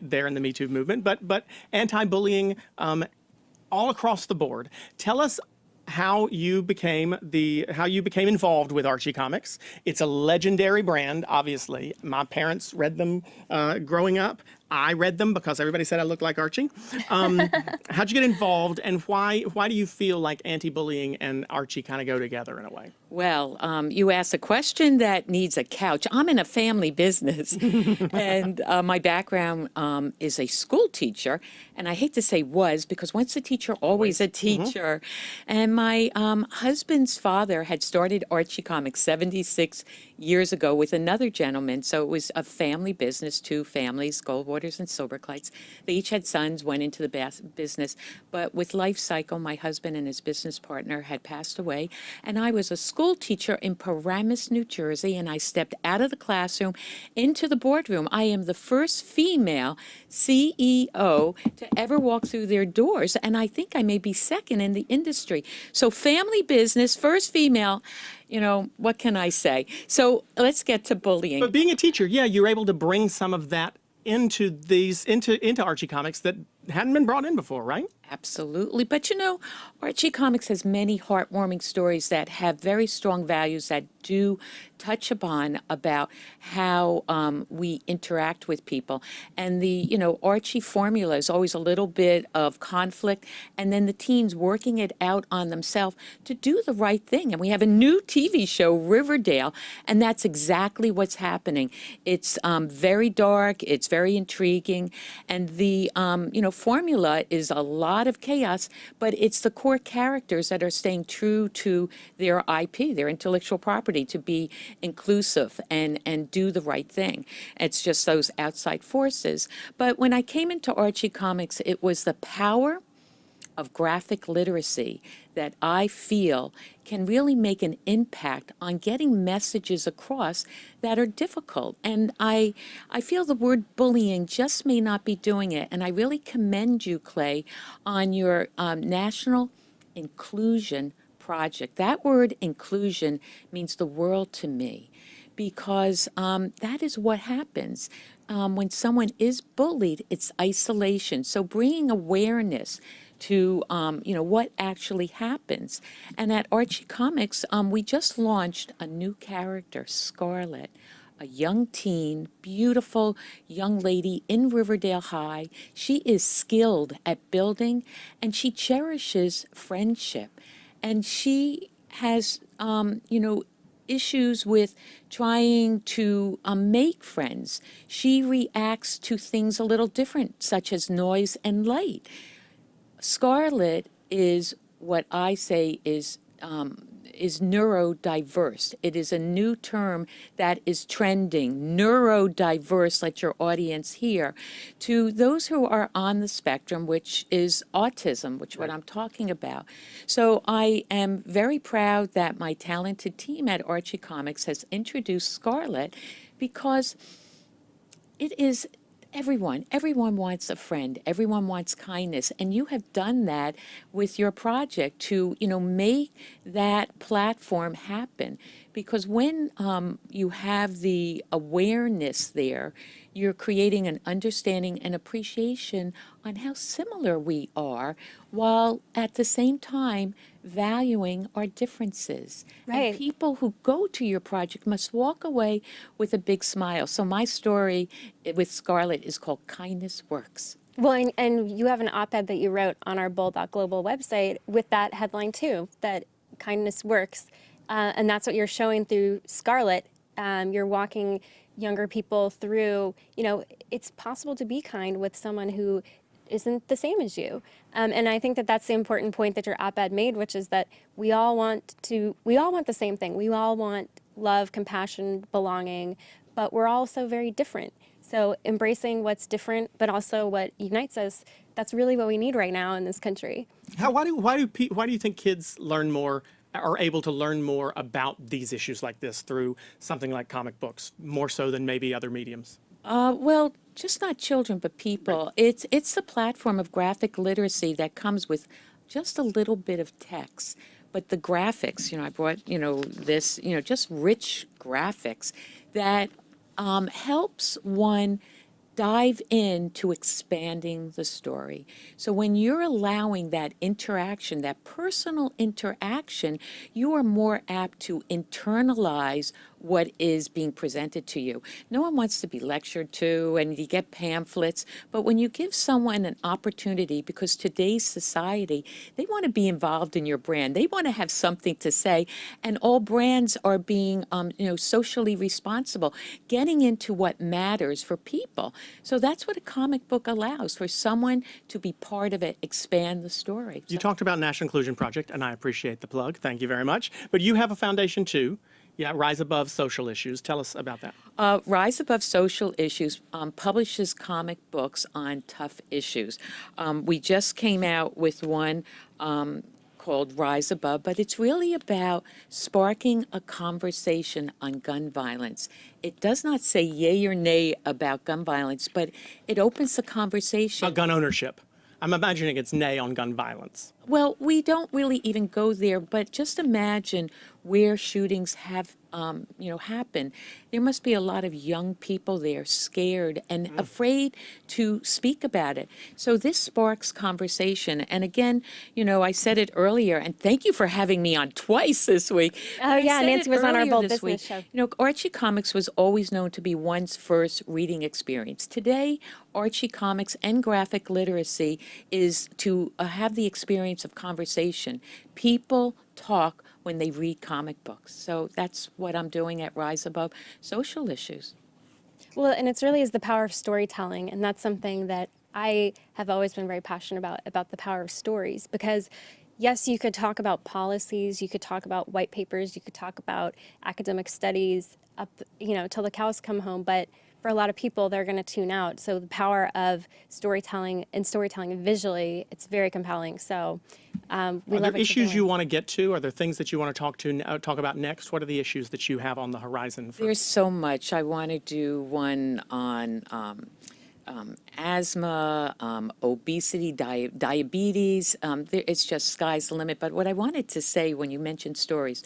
there in the Me Too movement. But anti-bullying all across the board. Tell us how you became involved with Archie Comics. It's a legendary brand, obviously. My parents read them growing up. I read them because everybody said I looked like Archie. How'd you get involved, and why do you feel like anti-bullying and Archie kind of go together in a way? Well, you asked a question that needs a couch. I'm in a family business, and my background is a school teacher, and I hate to say was, because once a teacher, always a teacher. And my husband's father had started Archie Comics 76 years ago with another gentleman, so it was a family business, 2 families, Goldwaters and Silberkleits. They each had sons, went into the business, but with life cycle, my husband and his business partner had passed away, and I was a school teacher in Paramus, New Jersey, and I stepped out of the classroom into the boardroom. I am the first female CEO to ever walk through their doors, and I think I may be second in the industry. So family business, first female, what can I say? So let's get to bullying. But being a teacher, you're able to bring some of that into Archie Comics that hadn't been brought in before, right? Absolutely. But Archie Comics has many heartwarming stories that have very strong values that do touch upon about how we interact with people. And the, Archie formula is always a little bit of conflict, and then the teens working it out on themselves to do the right thing. And we have a new TV show, Riverdale, and that's exactly what's happening. It's very dark, it's very intriguing, and the, formula is a lot of chaos, but it's the core characters that are staying true to their IP, their intellectual property, to be inclusive and do the right thing. It's just those outside forces. But when I came into Archie Comics, it was the power of graphic literacy that I feel can really make an impact on getting messages across that are difficult. And I feel the word bullying just may not be doing it. And I really commend you, Clay, on your national inclusion project. That word inclusion means the world to me, because that is what happens. When someone is bullied, it's isolation. So bringing awareness to what actually happens. And at Archie Comics, we just launched a new character, Scarlett, a young teen, beautiful young lady in Riverdale High. She is skilled at building, and she cherishes friendship. And she has, issues with trying to make friends. She reacts to things a little different, such as noise and light. Scarlett is what I say is neurodiverse. It is a new term that is trending. Neurodiverse, let your audience hear. To those who are on the spectrum, which is autism, which is what I'm talking about. So I am very proud that my talented team at Archie Comics has introduced Scarlett, because it is everyone wants a friend, everyone wants kindness, and you have done that with your project to, make that platform happen. Because when you have the awareness there, you're creating an understanding and appreciation on how similar we are, while at the same time valuing our differences. Right. And people who go to your project must walk away with a big smile. So my story with Scarlett is called Kindness Works. Well, and you have an op-ed that you wrote on our Bull.global website with that headline too, that kindness works. And that's what you're showing through Scarlett. You're walking younger people through, it's possible to be kind with someone who isn't the same as you. And I think that that's the important point that your op-ed made, which is that we all want the same thing. We all want love, compassion, belonging, but we're all so very different. So embracing what's different, but also what unites us, that's really what we need right now in this country. Why do you think kids learn more, are able to learn more about these issues like this through something like comic books, more so than maybe other mediums? Well, just not children, but people. Right. It's the platform of graphic literacy that comes with just a little bit of text. But the graphics, I brought, this, just rich graphics that helps one dive into expanding the story. So when you're allowing that interaction, that personal interaction, you are more apt to internalize what is being presented to you. No one wants to be lectured to, and you get pamphlets, but when you give someone an opportunity, because today's society, they want to be involved in your brand. They want to have something to say, and all brands are being, socially responsible, getting into what matters for people. So that's what a comic book allows, for someone to be part of it, expand the story. You talked about National Inclusion Project, and I appreciate the plug. Thank you very much. But you have a foundation too. Yeah, Rise Above Social Issues. Tell us about that. Rise Above Social Issues publishes comic books on tough issues. We just came out with one called Rise Above, but it's really about sparking a conversation on gun violence. It does not say yay or nay about gun violence, but it opens the conversation. Gun ownership. I'm imagining it's nay on gun violence. Well, we don't really even go there, but just imagine where shootings have, happened. There must be a lot of young people there scared and afraid to speak about it. So this sparks conversation. And again, I said it earlier, and thank you for having me on twice this week. Oh, yeah, Nancy was on our Bold this Business show. Archie Comics was always known to be one's first reading experience. Today, Archie Comics and graphic literacy is to have the experience of conversation. People talk when they read comic books. So that's what I'm doing at Rise Above Social Issues. Well, and it's really is the power of storytelling, and that's something that I have always been very passionate about the power of stories, because yes, you could talk about policies, you could talk about white papers, you could talk about academic studies up, till the cows come home, but for a lot of people, they're going to tune out. So the power of storytelling and storytelling visually, it's very compelling. So we Are love there what you're issues doing. you want to get to? Are there things that you want to talk about next? What are the issues that you have on the horizon? There's so much. I want to do one on asthma, obesity, diabetes. It's just sky's the limit. But what I wanted to say when you mentioned stories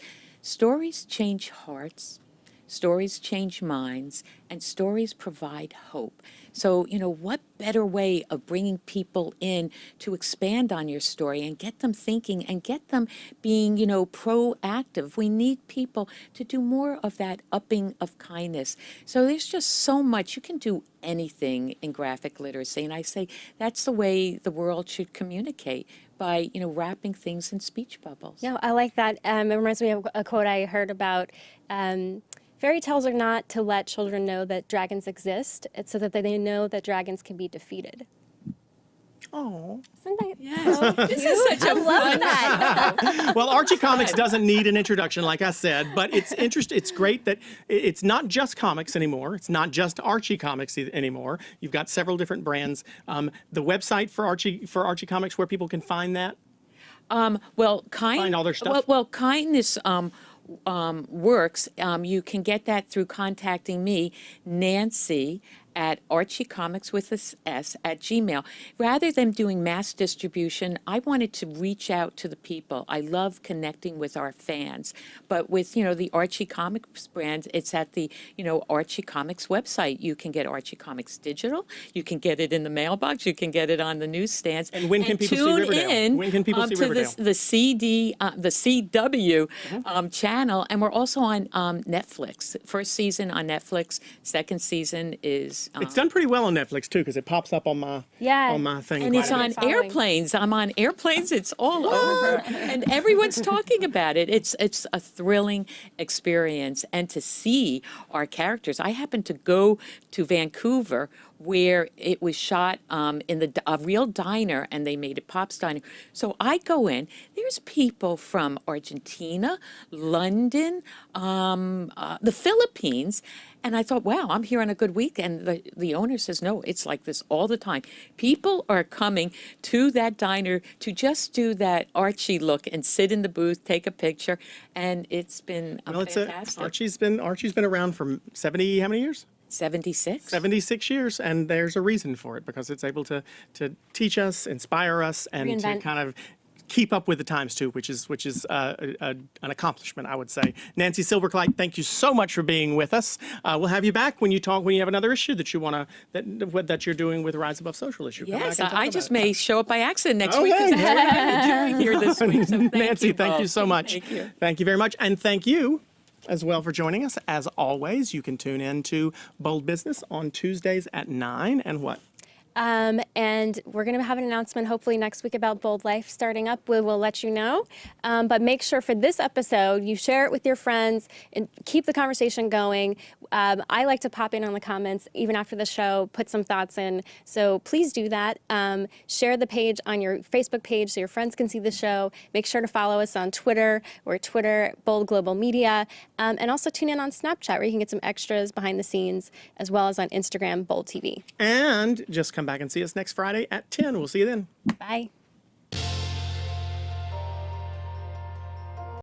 change hearts. Stories change minds, and stories provide hope. So, what better way of bringing people in to expand on your story and get them thinking and get them being, proactive? We need people to do more of that upping of kindness. So there's just so much. You can do anything in graphic literacy. And I say that's the way the world should communicate, by, wrapping things in speech bubbles. No, I like that. It reminds me of a quote I heard about. Fairy tales are not to let children know that dragons exist. It's so that they know that dragons can be defeated. Oh. Isn't that Yes. This is such a love that. Well, Archie Comics doesn't need an introduction, like I said, but it's It's great that it's not just comics anymore. It's not just Archie Comics anymore. You've got several different brands. The website for Archie Comics, where people can find that. Find all their stuff? Well, kindness works. You can get that through contacting me, Nancy, at Archie Comics with an S at Gmail. Rather than doing mass distribution, I wanted to reach out to the people. I love connecting with our fans. But with, the Archie Comics brand, it's at the, Archie Comics website. You can get Archie Comics digital. You can get it in the mailbox. You can get it on the newsstands. And when can people see Riverdale? When can people see Riverdale? The CW channel. And we're also on Netflix. First season on Netflix. Second season is... It's done pretty well on Netflix, too, because it pops up on my thing. And it's on airplanes. I'm on airplanes. It's all over. And everyone's talking about it. It's a thrilling experience. And to see our characters. I happened to go to Vancouver, where it was shot in a real diner, and they made it Pop's Diner. So I go in. There's people from Argentina, London, the Philippines. And I thought, wow, I'm here on a good week. And the owner says, no, it's like this all the time. People are coming to that diner to just do that Archie look and sit in the booth, take a picture. And it's been fantastic. Archie's been around for 70, how many years? 76. 76 years, and there's a reason for it, because it's able to teach us, inspire us, and to kind of keep up with the times too, which is an accomplishment, I would say. Nancy Silberkleit, thank you so much for being with us. We'll have you back when you have another issue that you want that you're doing with Rise Above Social Issue. Yes, I just may show up by accident next week, because that's what I'm doing here this week. So Nancy, thank you so much. Thank you. Thank you very much, and thank you as well for joining us. As always, you can tune in to Bold Business on Tuesdays at 9, and what? And we're going to have an announcement hopefully next week about Bold Life starting up. We will let you know. But make sure for this episode, you share it with your friends and keep the conversation going. I like to pop in on the comments even after the show, put some thoughts in. So please do that. Share the page on your Facebook page so your friends can see the show. Make sure to follow us on Twitter. We're Twitter, Bold Global Media. And also tune in on Snapchat, where you can get some extras behind the scenes, as well as on Instagram, Bold TV. And just come back and see us next Friday at 10. We'll see you then. Bye.